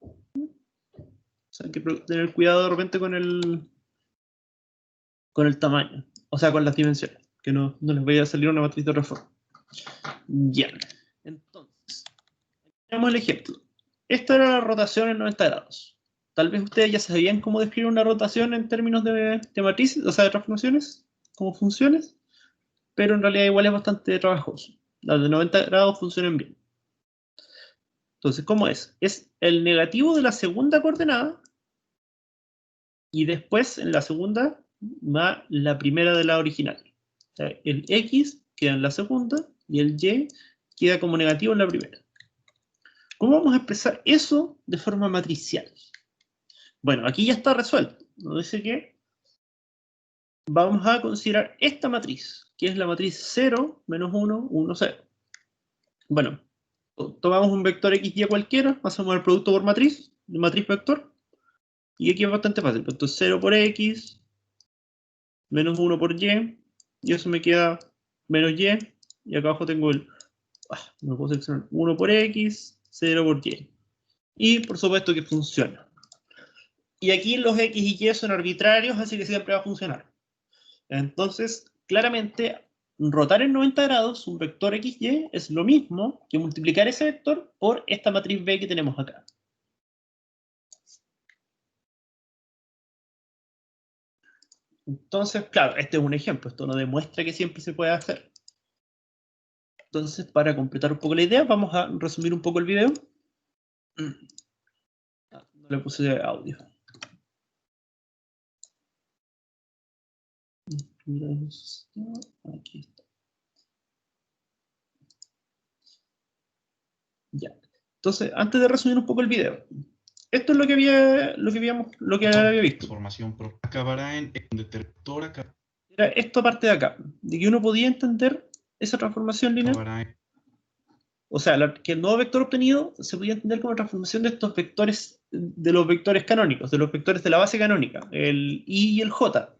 A: O sea, hay que tener cuidado de repente con el tamaño, o sea, con las dimensiones, que no les vaya a salir una matriz de otra forma. Ya, entonces, veamos el ejemplo. Esta era la rotación en 90 grados. Tal vez ustedes ya sabían cómo describir una rotación en términos de matrices, o sea, de transformaciones, como funciones, pero en realidad igual es bastante trabajoso. Las de 90 grados funcionan bien. Entonces, ¿cómo es? Es el negativo de la segunda coordenada y después en la segunda va la primera de la original. O sea, el X queda en la segunda y el Y queda como negativo en la primera. ¿Cómo vamos a expresar eso de forma matricial? Bueno, aquí ya está resuelto. Nos dice que vamos a considerar esta matriz, que es la matriz 0, menos 1, 1, 0. Bueno, tomamos un vector XY cualquiera, hacemos el producto por matriz, matriz vector, Y aquí es bastante fácil. Entonces 0 por x, menos 1 por y, y eso me queda menos y, y acá abajo tengo el, no puedo seleccionar, 1 por x, 0 por y. Y por supuesto que funciona. Y aquí los x y y son arbitrarios, así que siempre va a funcionar. Entonces, claramente, rotar en 90 grados un vector xy es lo mismo que multiplicar ese vector por esta matriz B que tenemos acá. Entonces, claro, este es un ejemplo, esto no demuestra que siempre se puede hacer. Entonces, para completar un poco la idea, vamos a resumir un poco el video. No le puse audio. Aquí está. Ya. Entonces, antes de resumir un poco el video, esto es lo que había visto.
B: Transformación acabará en detector.
A: Era esto parte de acá, de que uno podía entender esa transformación lineal. O sea, que el nuevo vector obtenido se podía entender como transformación de estos vectores, de los vectores canónicos, de los vectores de la base canónica, el i y el j,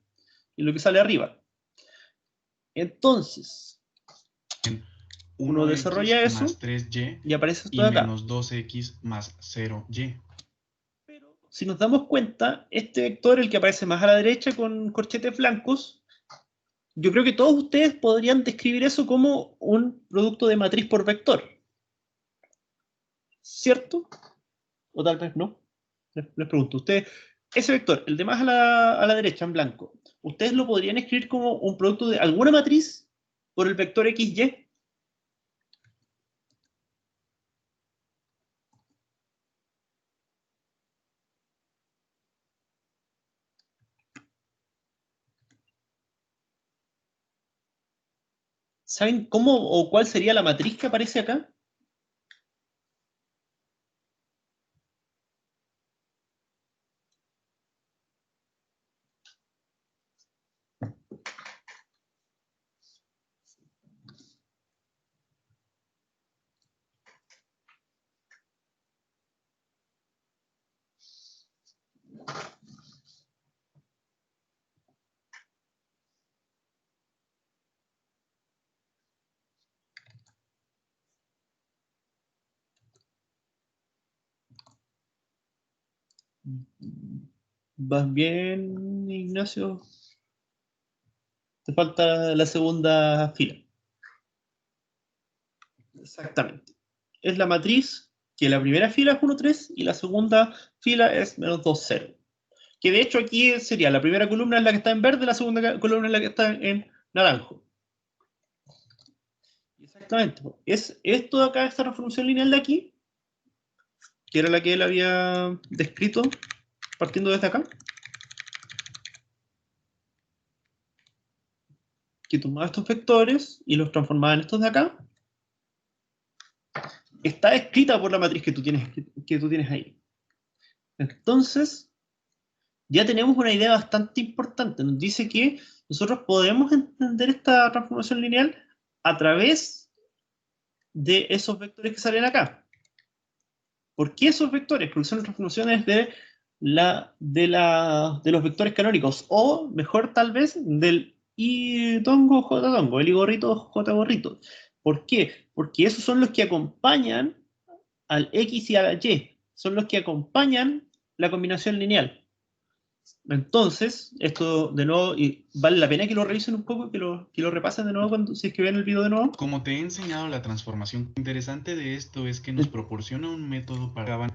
A: y lo que sale arriba. Entonces, uno desarrolla eso
B: más 3y
A: y aparece esto de acá.
B: Menos 2x más 0y.
A: Pero si nos damos cuenta, este vector, el que aparece más a la derecha con corchetes blancos, yo creo que todos ustedes podrían describir eso como un producto de matriz por vector. ¿Cierto? O tal vez no. Les pregunto, ustedes, ese vector, el de más a la derecha en blanco, ¿ustedes lo podrían escribir como un producto de alguna matriz por el vector XY? ¿Saben cómo o cuál sería la matriz que aparece acá? ¿Vas bien, Ignacio? Te falta la segunda fila. Exactamente. Es la matriz que la primera fila es 1, 3 y la segunda fila es menos 2, 0. Que de hecho aquí sería la primera columna es la que está en verde, la segunda columna es la que está en naranjo. Exactamente. Es esto de acá, esta transformación lineal de aquí, que era la que él había descrito partiendo desde acá, que tomaba estos vectores y los transformaba en estos de acá, está escrita por la matriz que tú tienes ahí. Entonces, ya tenemos una idea bastante importante. Nos dice que nosotros podemos entender esta transformación lineal a través de esos vectores que salen acá. ¿Por qué esos vectores? Porque son transformaciones de los vectores canónicos, o mejor tal vez del I tongo J tongo, el I gorrito J gorrito. ¿Por qué? Porque esos son los que acompañan al X y a la Y, son los que acompañan la combinación lineal. Entonces, esto de nuevo, y vale la pena que lo revisen un poco, que lo repasen de nuevo si es que ven el video de nuevo.
B: Como te he enseñado la transformación, lo interesante de esto es que nos proporciona un método para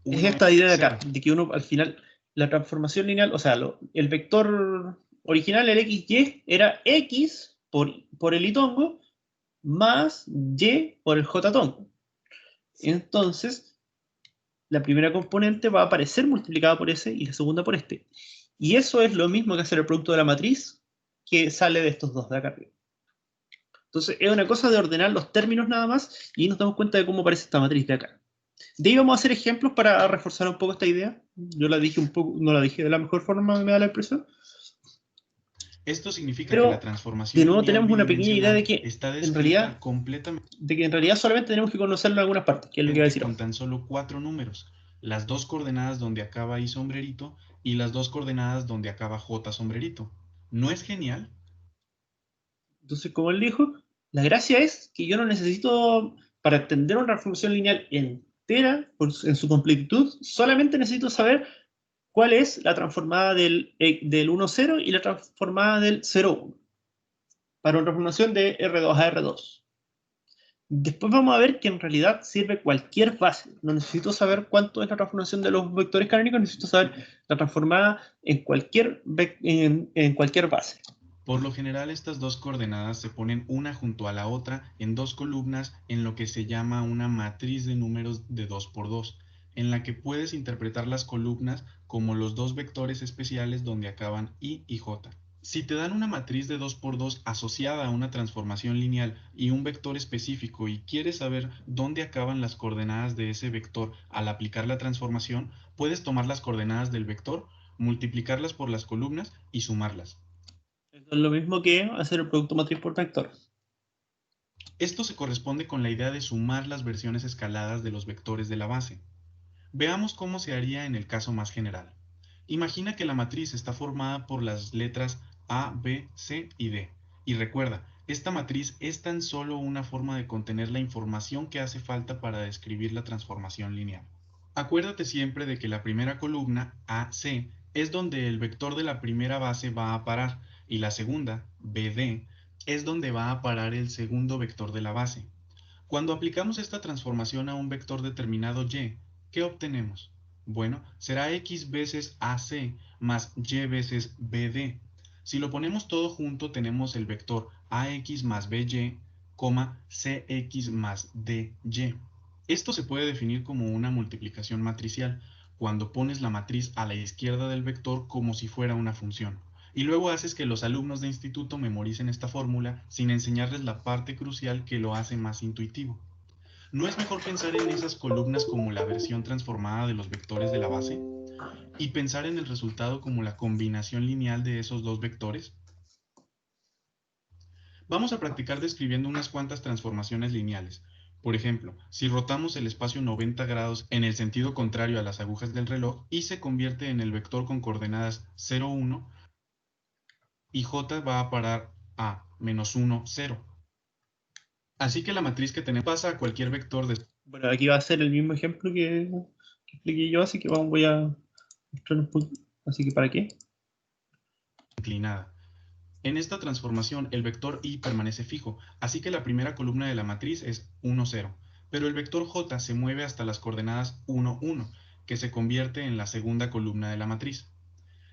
A: es esta idea de acá, de que uno al final, la transformación lineal, o sea, el vector original, el XY, era X por el Y tongo más Y por el J tongo. Entonces, la primera componente va a aparecer multiplicada por ese y la segunda por este. Y eso es lo mismo que hacer el producto de la matriz que sale de estos dos de acá arriba. Entonces, es una cosa de ordenar los términos nada más y nos damos cuenta de cómo aparece esta matriz de acá. De ahí vamos a hacer ejemplos para reforzar un poco esta idea. Yo la dije un poco, no la dije de la mejor forma, me da la impresión.
B: Esto significa
A: Pero,
B: que la transformación
A: de nuevo tenemos una pequeña idea de que
B: está
A: en realidad,
B: completamente
A: solamente tenemos que conocerlo en algunas partes, que es lo que iba a decir
B: con
A: ahora.
B: tan solo 4 números. las dos coordenadas donde acaba I sombrerito y las dos coordenadas donde acaba J sombrerito. ¿No es genial?
A: Entonces, como él dijo, la gracia es que yo no necesito, para entender una transformación lineal entera, en su completitud, solamente necesito saber cuál es la transformada del 1,0 y la transformada del 0,1 para una transformación de R2 a R2. Después vamos a ver que en realidad sirve cualquier base. No necesito saber cuánto es la transformación de los vectores canónicos, necesito saber la transformada en cualquier base.
B: Por lo general, estas dos coordenadas se ponen una junto a la otra en dos columnas en lo que se llama una matriz de números de 2 por 2, en la que puedes interpretar las columnas como los dos vectores especiales donde acaban I y J. Si te dan una matriz de 2 por 2 asociada a una transformación lineal y un vector específico y quieres saber dónde acaban las coordenadas de ese vector al aplicar la transformación, puedes tomar las coordenadas del vector, multiplicarlas por las columnas y sumarlas.
A: Esto es lo mismo que hacer el producto matriz por vector.
B: Esto se corresponde con la idea de sumar las versiones escaladas de los vectores de la base. Veamos cómo se haría en el caso más general. Imagina que la matriz está formada por las letras A, B, C y D. Y recuerda, esta matriz es tan solo una forma de contener la información que hace falta para describir la transformación lineal. Acuérdate siempre de que la primera columna, AC, es donde el vector de la primera base va a parar, y la segunda, BD, es donde va a parar el segundo vector de la base. Cuando aplicamos esta transformación a un vector determinado y, ¿qué obtenemos? Bueno, será x veces AC más y veces BD. Si lo ponemos todo junto, tenemos el vector AX más BY, CX más DY. Esto se puede definir como una multiplicación matricial, cuando pones la matriz a la izquierda del vector como si fuera una función. Y luego haces que los alumnos de instituto memoricen esta fórmula sin enseñarles la parte crucial que lo hace más intuitivo. ¿No es mejor pensar en esas columnas como la versión transformada de los vectores de la base? ¿Y pensar en el resultado como la combinación lineal de esos dos vectores? Vamos a practicar describiendo unas cuantas transformaciones lineales. Por ejemplo, si rotamos el espacio 90 grados en el sentido contrario a las agujas del reloj y se convierte en el vector con coordenadas 0, 1 y j va a parar a -1, 0. Así que la matriz que tenemos pasa a cualquier vector de...
A: Bueno, aquí va a ser el mismo ejemplo que expliqué yo, así que voy a mostrar un poco. Así que, ¿para qué?
B: inclinada. En esta transformación, el vector i permanece fijo, así que la primera columna de la matriz es 1, 0, pero el vector j se mueve hasta las coordenadas 1, 1, que se convierte en la segunda columna de la matriz.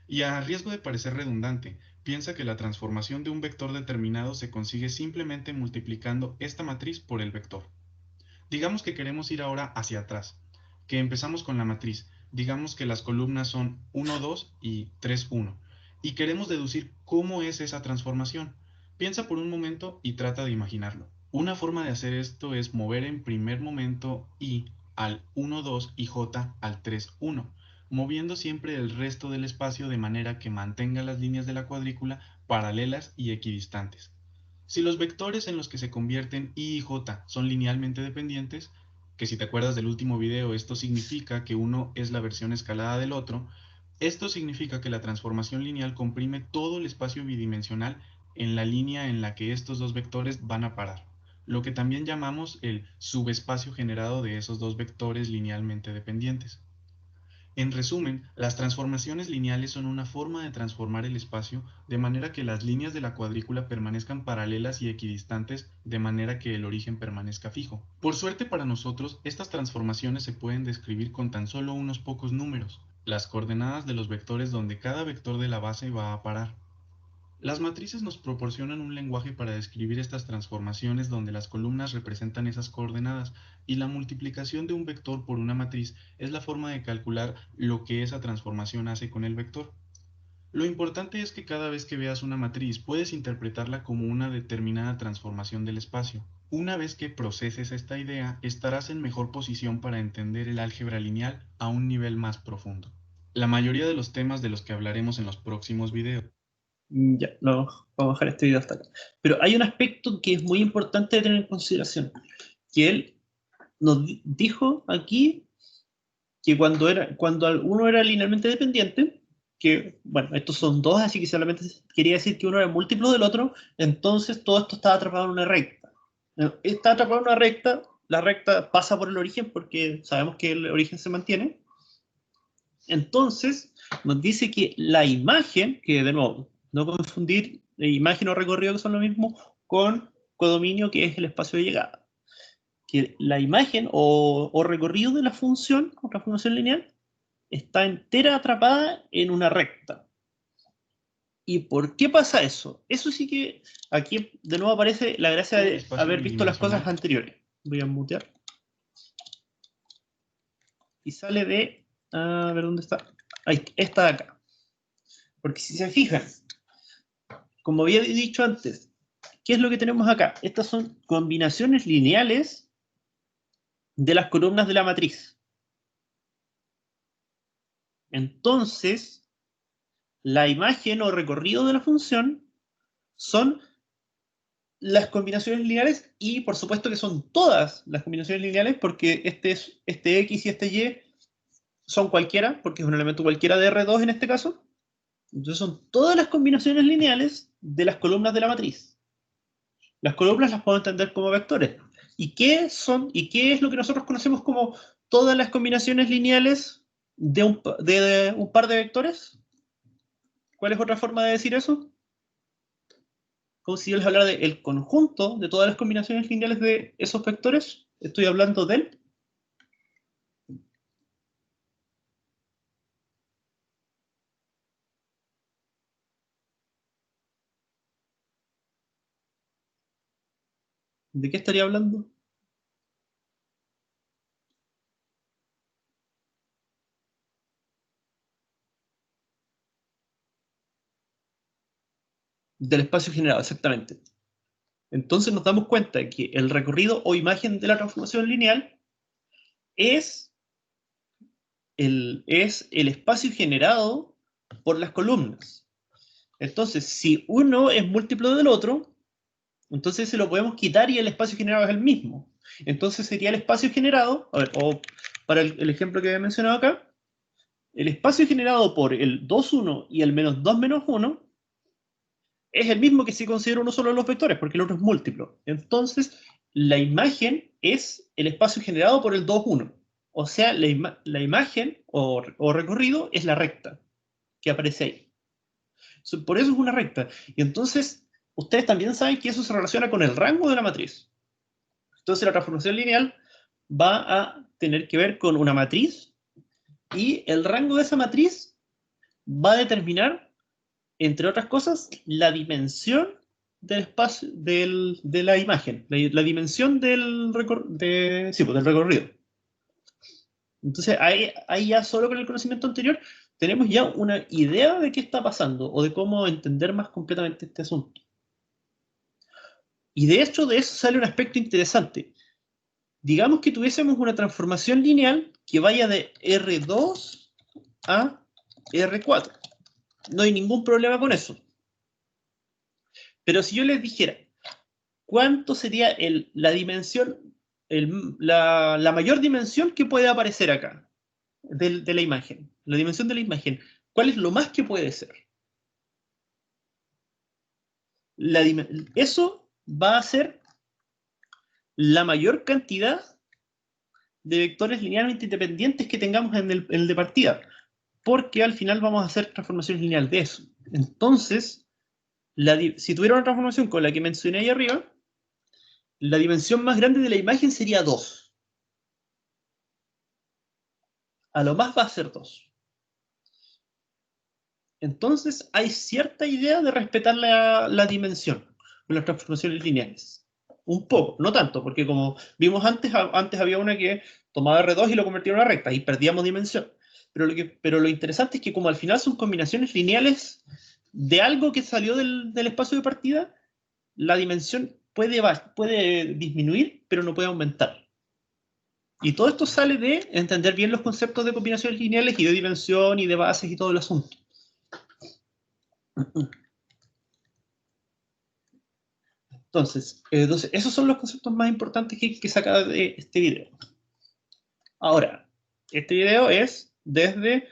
B: Y a riesgo de parecer redundante, piensa que la transformación de un vector determinado se consigue simplemente multiplicando esta matriz por el vector. Digamos que queremos ir ahora hacia atrás, que empezamos con la matriz. Digamos que las columnas son 1, 2 y 3, 1. Y queremos deducir cómo es esa transformación. Piensa por un momento y trata de imaginarlo. Una forma de hacer esto es mover en primer momento i al 1, 2 y j al 3, 1, moviendo siempre el resto del espacio de manera que mantenga las líneas de la cuadrícula paralelas y equidistantes. Si los vectores en los que se convierten i y j son linealmente dependientes, que si te acuerdas del último video esto significa que uno es la versión escalada del otro, esto significa que la transformación lineal comprime todo el espacio bidimensional en la línea en la que estos dos vectores van a parar, lo que también llamamos el subespacio generado de esos dos vectores linealmente dependientes. En resumen, las transformaciones lineales son una forma de transformar el espacio de manera que las líneas de la cuadrícula permanezcan paralelas y equidistantes de manera que el origen permanezca fijo. Por suerte para nosotros, estas transformaciones se pueden describir con tan solo unos pocos números, las coordenadas de los vectores donde cada vector de la base va a parar. Las matrices nos proporcionan un lenguaje para describir estas transformaciones donde las columnas representan esas coordenadas y la multiplicación de un vector por una matriz es la forma de calcular lo que esa transformación hace con el vector. Lo importante es que cada vez que veas una matriz puedes interpretarla como una determinada transformación del espacio. Una vez que proceses esta idea, estarás en mejor posición para entender el álgebra lineal a un nivel más profundo. La mayoría de los temas de los que hablaremos en los próximos videos.
A: Ya, no, vamos a dejar este video hasta acá. Pero hay un aspecto que es muy importante de tener en consideración, que él nos dijo aquí que cuando uno era linealmente dependiente, que, bueno, estos son dos, así que solamente quería decir que uno era múltiplo del otro, entonces todo esto estaba atrapado en una recta. Está atrapado en una recta, la recta pasa por el origen porque sabemos que el origen se mantiene. Entonces, nos dice que la imagen, que de nuevo, no confundir imagen o recorrido, que son lo mismo, con codominio, que es el espacio de llegada. Que la imagen o recorrido de la función lineal, está entera atrapada en una recta. ¿Y por qué pasa eso? Eso sí que aquí de nuevo aparece la gracia de haber visto las cosas anteriores. Voy a mutear. Y sale de... A ver, ¿dónde está? Ahí, esta de acá. Porque si se fijan, como había dicho antes, ¿qué es lo que tenemos acá? Estas son combinaciones lineales de las columnas de la matriz. Entonces, la imagen o recorrido de la función son las combinaciones lineales y por supuesto que son todas las combinaciones lineales porque este X y este Y son cualquiera, porque es un elemento cualquiera de R2 en este caso. Entonces son todas las combinaciones lineales de las columnas de la matriz. Las columnas las puedo entender como vectores. ¿Y qué son? ¿Y qué es lo que nosotros conocemos como todas las combinaciones lineales de un par de vectores? ¿Cuál es otra forma de decir eso? Como si yo les hablara del conjunto de todas las combinaciones lineales de esos vectores. Estoy hablando del... ¿De qué estaría hablando? Del espacio generado, exactamente. Entonces nos damos cuenta de que el recorrido o imagen de la transformación lineal es el espacio generado por las columnas. Entonces, si uno es múltiplo del otro, entonces se lo podemos quitar y el espacio generado es el mismo. Entonces sería el espacio generado, a ver, o para el ejemplo que he mencionado acá, el espacio generado por el 2, 1 y el menos 2, menos 1 es el mismo que si considero uno solo de los vectores, porque el otro es múltiplo. Entonces, la imagen es el espacio generado por el 2, 1. O sea, la imagen o recorrido es la recta que aparece ahí. Por eso es una recta. Y entonces, ustedes también saben que eso se relaciona con el rango de la matriz. Entonces, la transformación lineal va a tener que ver con una matriz y el rango de esa matriz va a determinar, entre otras cosas, la dimensión del espacio de la imagen, la dimensión del recorrido. Entonces, ahí ya solo con el conocimiento anterior tenemos ya una idea de qué está pasando o de cómo entender más completamente este asunto. Y de hecho, de eso sale un aspecto interesante. Digamos que tuviésemos una transformación lineal que vaya de R2 a R4. No hay ningún problema con eso. Pero si yo les dijera, ¿cuánto sería la dimensión, la mayor dimensión que puede aparecer acá de la imagen? La dimensión de la imagen. ¿Cuál es lo más que puede ser? Eso va a ser la mayor cantidad de vectores linealmente independientes que tengamos en el de partida. Porque al final vamos a hacer transformaciones lineales de eso. Entonces, si tuviera una transformación con la que mencioné ahí arriba, la dimensión más grande de la imagen sería 2. A lo más va a ser 2. Entonces hay cierta idea de respetar la dimensión de las transformaciones lineales. Un poco, no tanto, porque como vimos antes había una que tomaba R2 y lo convertía en una recta y perdíamos dimensión. Pero lo interesante es que como al final son combinaciones lineales de algo que salió del espacio de partida, la dimensión puede disminuir, pero no puede aumentar. Y todo esto sale de entender bien los conceptos de combinaciones lineales y de dimensión y de bases y todo el asunto. Entonces, esos son los conceptos más importantes que sacar de este video. Ahora, este video es desde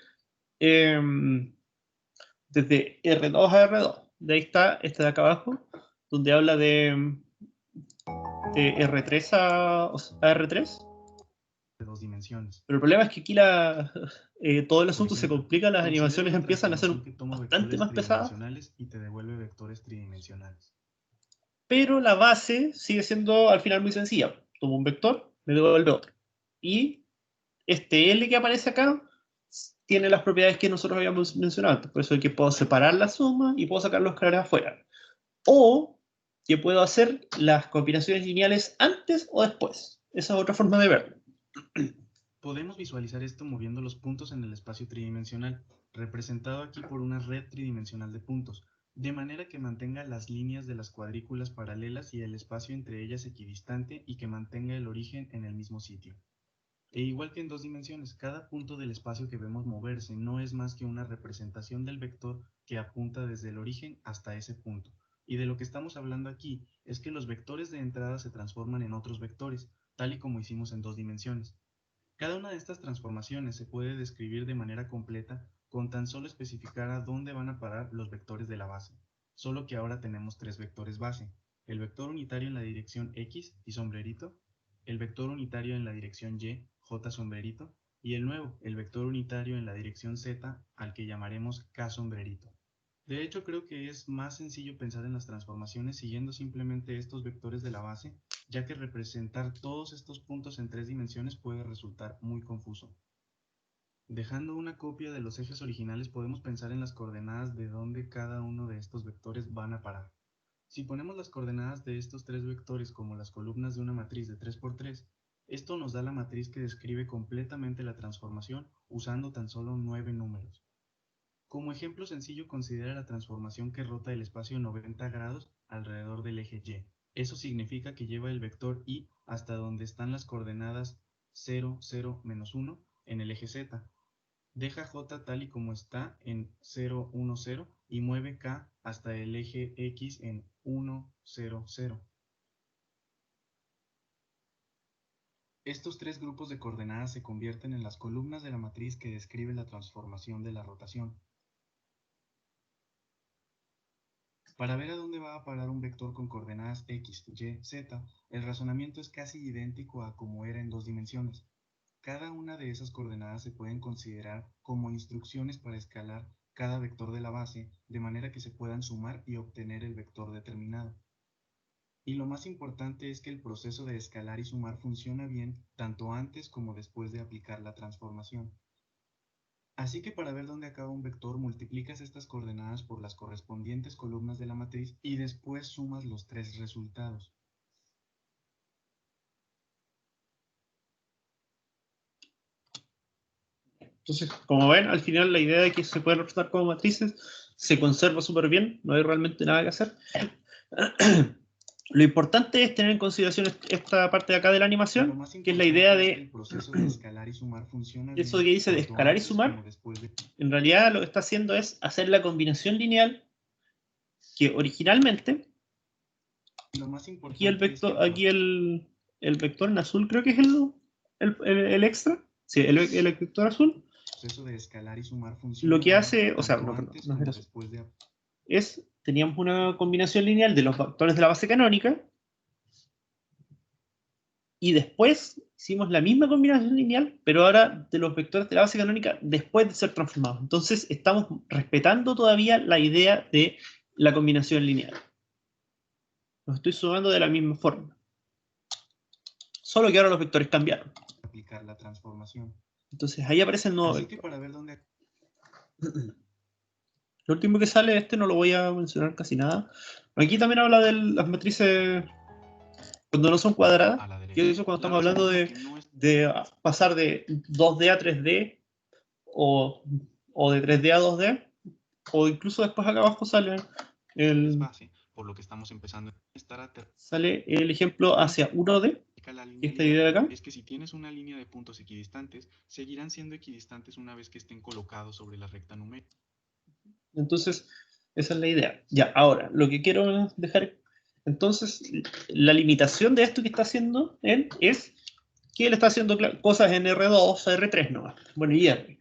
A: R2 a R2. De ahí está este de acá abajo, donde habla de R3 a R3.
B: De 2 dimensiones.
A: Pero el problema es que aquí todo el asunto se complica, las
B: Considera
A: animaciones
B: una
A: empiezan a ser
B: transformación que toma
A: bastante
B: vectores
A: más pesadas,
B: tridimensionales y te devuelve vectores tridimensionales.
A: pero la base sigue siendo al final muy sencilla. Tomo un vector, me devuelve otro. Y este L que aparece acá tiene las propiedades que nosotros habíamos mencionado antes. Por eso es que puedo separar la suma y puedo sacar los escalares afuera. O que puedo hacer las combinaciones lineales antes o después. Esa es otra forma de verlo.
B: Podemos visualizar esto moviendo los puntos en el espacio tridimensional, representado aquí por una red tridimensional de puntos, de manera que mantenga las líneas de las cuadrículas paralelas y el espacio entre ellas equidistante y que mantenga el origen en el mismo sitio. E igual que en 2 dimensiones, cada punto del espacio que vemos moverse no es más que una representación del vector que apunta desde el origen hasta ese punto. Y de lo que estamos hablando aquí es que los vectores de entrada se transforman en otros vectores, tal y como hicimos en 2 dimensiones. Cada una de estas transformaciones se puede describir de manera completa con tan solo especificar a dónde van a parar los vectores de la base, solo que ahora tenemos 3 vectores base: el vector unitario en la dirección X y sombrerito, el vector unitario en la dirección Y, J sombrerito, y el nuevo, el vector unitario en la dirección Z, al que llamaremos K sombrerito. De hecho, creo que es más sencillo pensar en las transformaciones siguiendo simplemente estos vectores de la base, ya que representar todos estos puntos en 3 dimensiones puede resultar muy confuso. Dejando una copia de los ejes originales, podemos pensar en las coordenadas de dónde cada uno de estos vectores van a parar. Si ponemos las coordenadas de estos 3 vectores como las columnas de una matriz de 3×3, esto nos da la matriz que describe completamente la transformación usando tan solo 9 números. Como ejemplo sencillo, considera la transformación que rota el espacio 90 grados alrededor del eje Y. Eso significa que lleva el vector Y hasta donde están las coordenadas 0, 0, menos 1 en el eje Z. Deja J tal y como está en 0, 1, 0 y mueve K hasta el eje X en 1, 0, 0. Estos 3 grupos de coordenadas se convierten en las columnas de la matriz que describe la transformación de la rotación. Para ver a dónde va a parar un vector con coordenadas X, Y, Z, el razonamiento es casi idéntico a como era en 2 dimensiones. Cada una de esas coordenadas se pueden considerar como instrucciones para escalar cada vector de la base, de manera que se puedan sumar y obtener el vector determinado. Y lo más importante es que el proceso de escalar y sumar funciona bien tanto antes como después de aplicar la transformación. Así que para ver dónde acaba un vector, multiplicas estas coordenadas por las correspondientes columnas de la matriz y después sumas los 3 resultados.
A: Entonces, como ven, al final la idea de que se pueden representar como matrices se conserva súper bien, no hay realmente nada que hacer. Lo importante es tener en consideración esta parte de acá de la animación, que es la idea de
B: el proceso de escalar y sumar funciona bien,
A: eso que dice de escalar y sumar. En realidad lo que está haciendo es hacer la combinación lineal que originalmente aquí el vector, el vector en azul creo que es el extra, sí, el vector azul.
B: De escalar y sumar funciona
A: lo que hace, o sea, no es, teníamos una combinación lineal de los vectores de la base canónica y después hicimos la misma combinación lineal, pero ahora de los vectores de la base canónica después de ser transformados. Entonces estamos respetando todavía la idea de la combinación lineal. Los estoy sumando de la misma forma. Solo que ahora los vectores cambiaron.
B: Aplicar la transformación.
A: Entonces ahí aparece el nuevo
B: Así
A: vector.
B: Que para ver dónde...
A: Lo último que sale, no lo voy a mencionar casi nada. Aquí también habla de las matrices cuando no son cuadradas, que eso cuando estamos hablando de pasar de 2D a 3D o de 3D a 2D, o incluso después acá abajo sale
B: por lo que estamos empezando
A: sale el ejemplo hacia 1D, esta idea de acá.
B: Es que si tienes una línea de puntos equidistantes, seguirán siendo equidistantes una vez que estén colocados sobre la recta numérica.
A: Entonces, esa es la idea. Ya, ahora, lo que quiero dejar... Entonces, la limitación de esto que está haciendo él es que él está haciendo cosas en R2, R3 no, bueno, y R.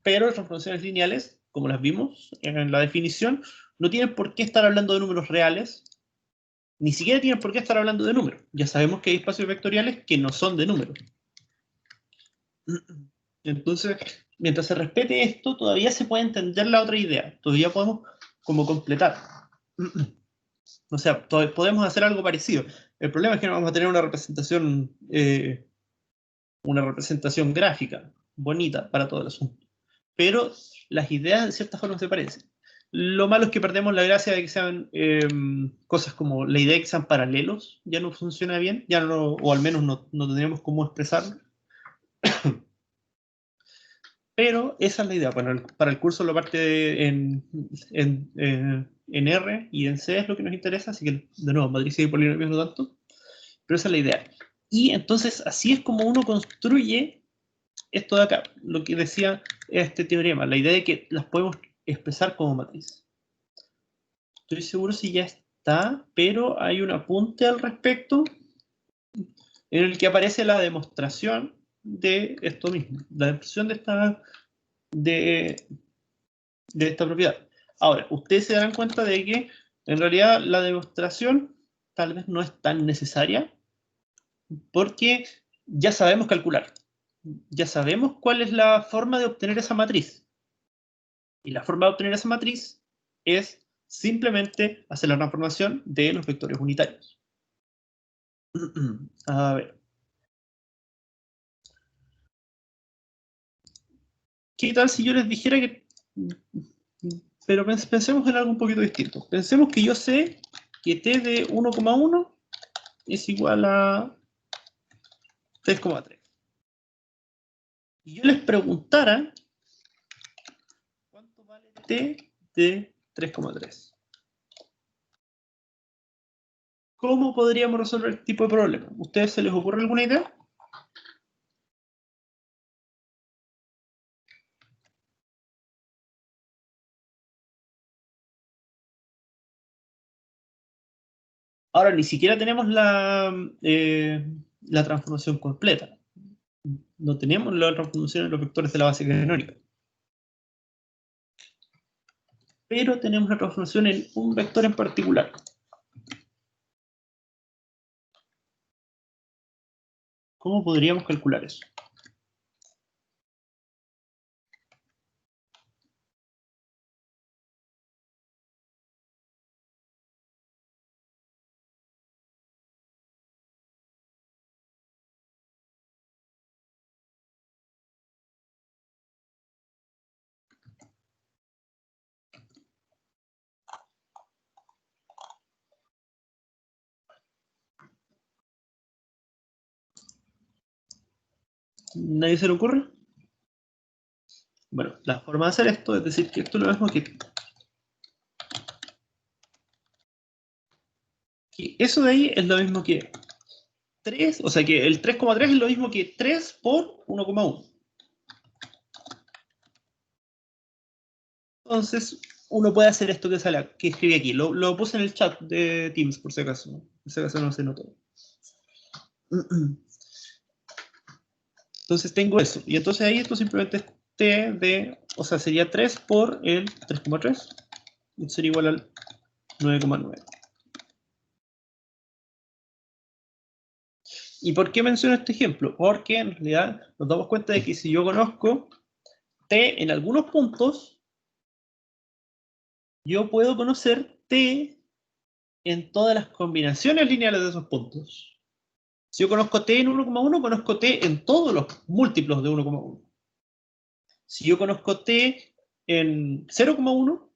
A: Pero las transformaciones lineales, como las vimos en la definición, no tienen por qué estar hablando de números reales, ni siquiera tienen por qué estar hablando de números. Ya sabemos que hay espacios vectoriales que no son de números. Entonces, mientras se respete esto, todavía se puede entender la otra idea. Todavía podemos como completar. O sea, podemos hacer algo parecido. El problema es que no vamos a tener una representación gráfica bonita para todo el asunto. Pero las ideas de cierta forma se parecen. Lo malo es que perdemos la gracia de que sean cosas como la idea de que sean paralelos, ya no funciona bien, ya no, o al menos no tenemos cómo expresarlo. Pero esa es la idea. Bueno, para el curso lo parte en R y en C es lo que nos interesa, así que de nuevo, matrices y polinomios no tanto, pero esa es la idea. Y entonces así es como uno construye esto de acá, lo que decía este teorema, la idea de que las podemos expresar como matriz. Estoy seguro si ya está, pero hay un apunte al respecto en el que aparece la demostración de esto mismo, la demostración de esta propiedad. Ahora, ustedes se darán cuenta de que en realidad la demostración tal vez no es tan necesaria porque ya sabemos calcular. Ya sabemos cuál es la forma de obtener esa matriz. Y la forma de obtener esa matriz es simplemente hacer la transformación de los vectores unitarios. A ver. ¿Qué tal si yo les dijera que... Pero pensemos en algo un poquito distinto. Pensemos que yo sé que t de 1,1 es igual a 3,3. Y yo les preguntara cuánto vale t de 3,3. ¿Cómo podríamos resolver este tipo de problema? ¿A ustedes se les ocurre alguna idea? Ahora, ni siquiera tenemos la transformación completa. No tenemos la transformación en los vectores de la base canónica. Pero tenemos la transformación en un vector en particular. ¿Cómo podríamos calcular eso? ¿Nadie se le ocurre? Bueno, la forma de hacer esto es decir que esto es lo mismo que eso de ahí es lo mismo que 3, o sea que el 3,3 es lo mismo que 3 por 1,1. Entonces, uno puede hacer esto que escribí aquí. Lo puse en el chat de Teams, por si acaso. Por si acaso no se notó. Entonces tengo eso. Y entonces ahí esto simplemente es t de, o sea, sería 3 por el 3,3. Sería igual al 9,9. ¿Y por qué menciono este ejemplo? Porque en realidad nos damos cuenta de que si yo conozco t en algunos puntos, yo puedo conocer t en todas las combinaciones lineales de esos puntos. Si yo conozco t en 1,1, conozco t en todos los múltiplos de 1,1. Si yo conozco t en 0,1,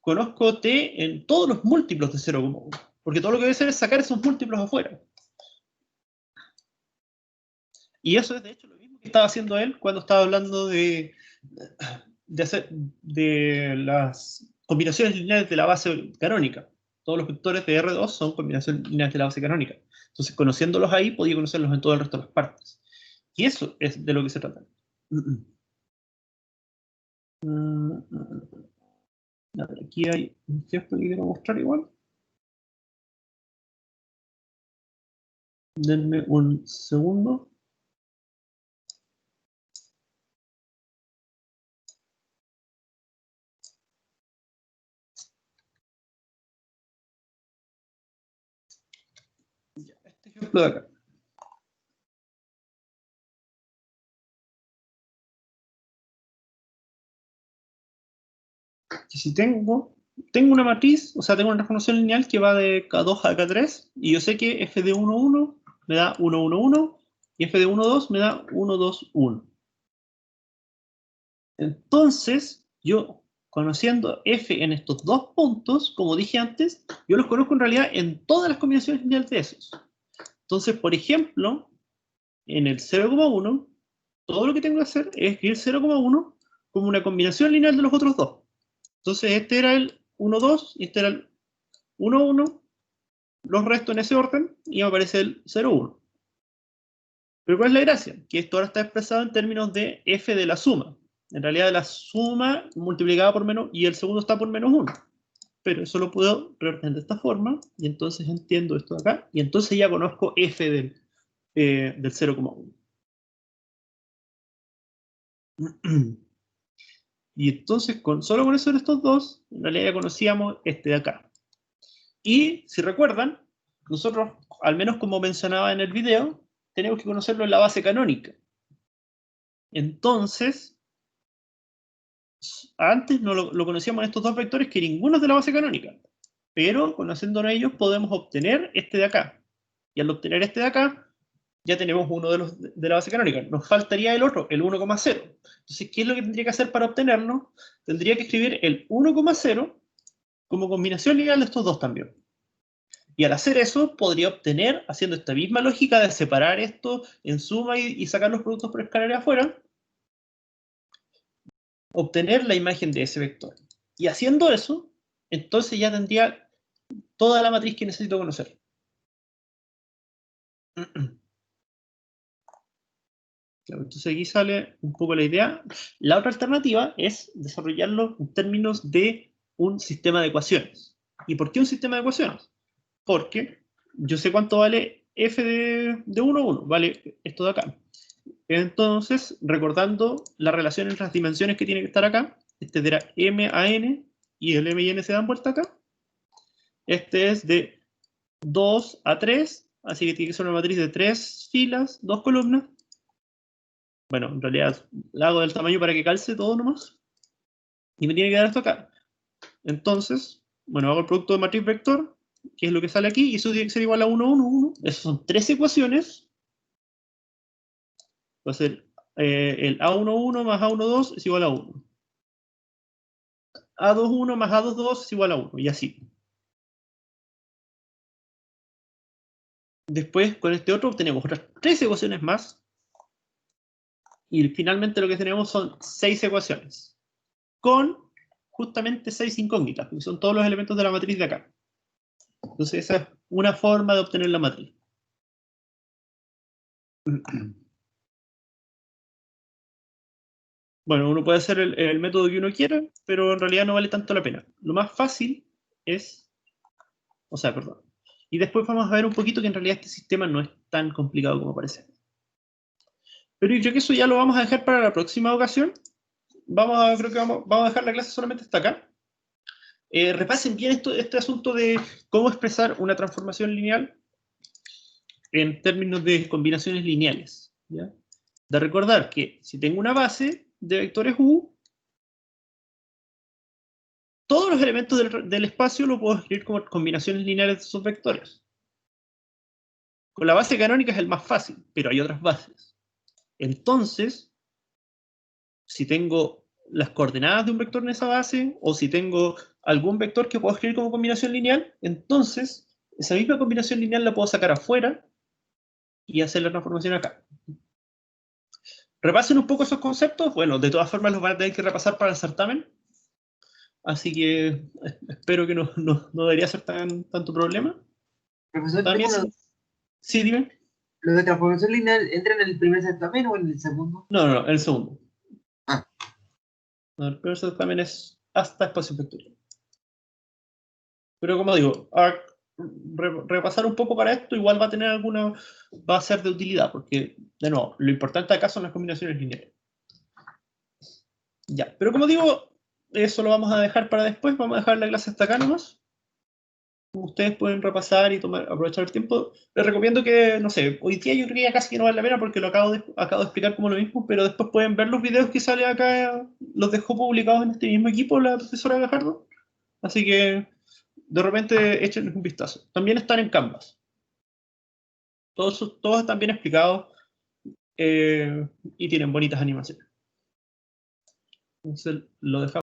A: conozco t en todos los múltiplos de 0,1. Porque todo lo que voy a hacer es sacar esos múltiplos afuera. Y eso es de hecho lo mismo que estaba haciendo él cuando estaba hablando de las combinaciones lineales de la base canónica. Todos los vectores de R2 son combinaciones lineales de la base canónica. Entonces, conociéndolos ahí, podía conocerlos en todo el resto de las partes. Y eso es de lo que se trata. A ver, aquí hay un gesto que quiero mostrar igual. Denme un segundo. Ya, este ejemplo de acá. Que si tengo una matriz, o sea, tengo una transformación lineal que va de K2 a K3, y yo sé que f de 1, 1 me da 1, 1, 1, y f de 1, 2 me da 1, 2, 1. Entonces, yo, conociendo f en estos dos puntos, como dije antes, yo los conozco en realidad en todas las combinaciones lineales de esos. Entonces, por ejemplo, en el 0,1, todo lo que tengo que hacer es escribir 0,1 como una combinación lineal de los otros dos. Entonces, este era el 1, 2 y este era el 1, 1, los resto en ese orden y me aparece el 0, 1. Pero ¿cuál es la gracia? Que esto ahora está expresado en términos de f de la suma. En realidad la suma multiplicada por menos y el segundo está por menos 1. Pero eso lo puedo representar de esta forma y entonces entiendo esto de acá y entonces ya conozco f del 0,1. Y entonces solo con eso de estos dos, en realidad ya conocíamos este de acá. Y si recuerdan, nosotros, al menos como mencionaba en el video, tenemos que conocerlo en la base canónica. Entonces, antes no lo conocíamos en estos dos vectores que ninguno es de la base canónica. Pero conociéndonos ellos podemos obtener este de acá. Y al obtener este de acá, ya tenemos uno de la base canónica. Nos faltaría el otro, el 1,0. Entonces, ¿qué es lo que tendría que hacer para obtenerlo? Tendría que escribir el 1,0 como combinación lineal de estos dos también. Y al hacer eso, podría obtener, haciendo esta misma lógica de separar esto en suma y sacar los productos por escalares afuera, obtener la imagen de ese vector. Y haciendo eso, entonces ya tendría toda la matriz que necesito conocer. Entonces aquí sale un poco la idea. La otra alternativa es desarrollarlo en términos de un sistema de ecuaciones. ¿Y por qué un sistema de ecuaciones? Porque yo sé cuánto vale f de 1, 1, vale esto de acá. Entonces, recordando la relación entre las dimensiones que tiene que estar acá, este era m a n y el m y n se dan vuelta acá. Este es de 2 a 3, así que tiene que ser una matriz de 3 filas, 2 columnas. Bueno, en realidad la hago del tamaño para que calce todo nomás. Y me tiene que dar esto acá. Entonces, bueno, hago el producto de matriz vector, que es lo que sale aquí, y eso tiene que ser igual a 1, 1, 1. Esas son tres ecuaciones. Va a ser el A11 más A12 es igual a 1. A21 más A22 es igual a 1, y así. Después, con este otro, obtenemos otras tres ecuaciones más. Y finalmente lo que tenemos son 6 ecuaciones. Con justamente 6 incógnitas, que son todos los elementos de la matriz de acá. Entonces esa es una forma de obtener la matriz. Bueno, uno puede hacer el método que uno quiera, pero en realidad no vale tanto la pena. Lo más fácil es... O sea, perdón. Y después vamos a ver un poquito que en realidad este sistema no es tan complicado como parece. Pero yo creo que eso ya lo vamos a dejar para la próxima ocasión. Creo que vamos a dejar la clase solamente hasta acá. Repasen bien este asunto de cómo expresar una transformación lineal en términos de combinaciones lineales. ¿Ya? De recordar que si tengo una base de vectores U, todos los elementos del espacio lo puedo escribir como combinaciones lineales de esos vectores. Con la base canónica es el más fácil, pero hay otras bases. Entonces, si tengo las coordenadas de un vector en esa base, o si tengo algún vector que puedo escribir como combinación lineal, entonces esa misma combinación lineal la puedo sacar afuera y hacer la transformación acá. Repasen un poco esos conceptos. Bueno, de todas formas los van a tener que repasar para el certamen. Así que espero que no debería ser tanto problema.
C: Profesor,
A: También sí, dime.
C: ¿Lo de transformación lineal entra en el primer certamen o en el segundo?
A: No, el segundo.
C: Ah.
A: No, el primer certamen es hasta espacio vectorial. Pero como digo, repasar un poco para esto, igual va a tener va a ser de utilidad, porque, de nuevo, lo importante acá son las combinaciones lineales. Ya, pero como digo, eso lo vamos a dejar para después, vamos a dejar la clase hasta acá nomás. Ustedes pueden repasar y aprovechar el tiempo. Les recomiendo que, no sé, hoy día yo creo que ya casi que no vale la pena porque lo acabo de explicar como lo mismo, pero después pueden ver los videos que salen acá, los dejó publicados en este mismo equipo la profesora Gajardo. Así que de repente échenles un vistazo. También están en Canvas. Todos están bien explicados y tienen bonitas animaciones. Entonces lo dejamos.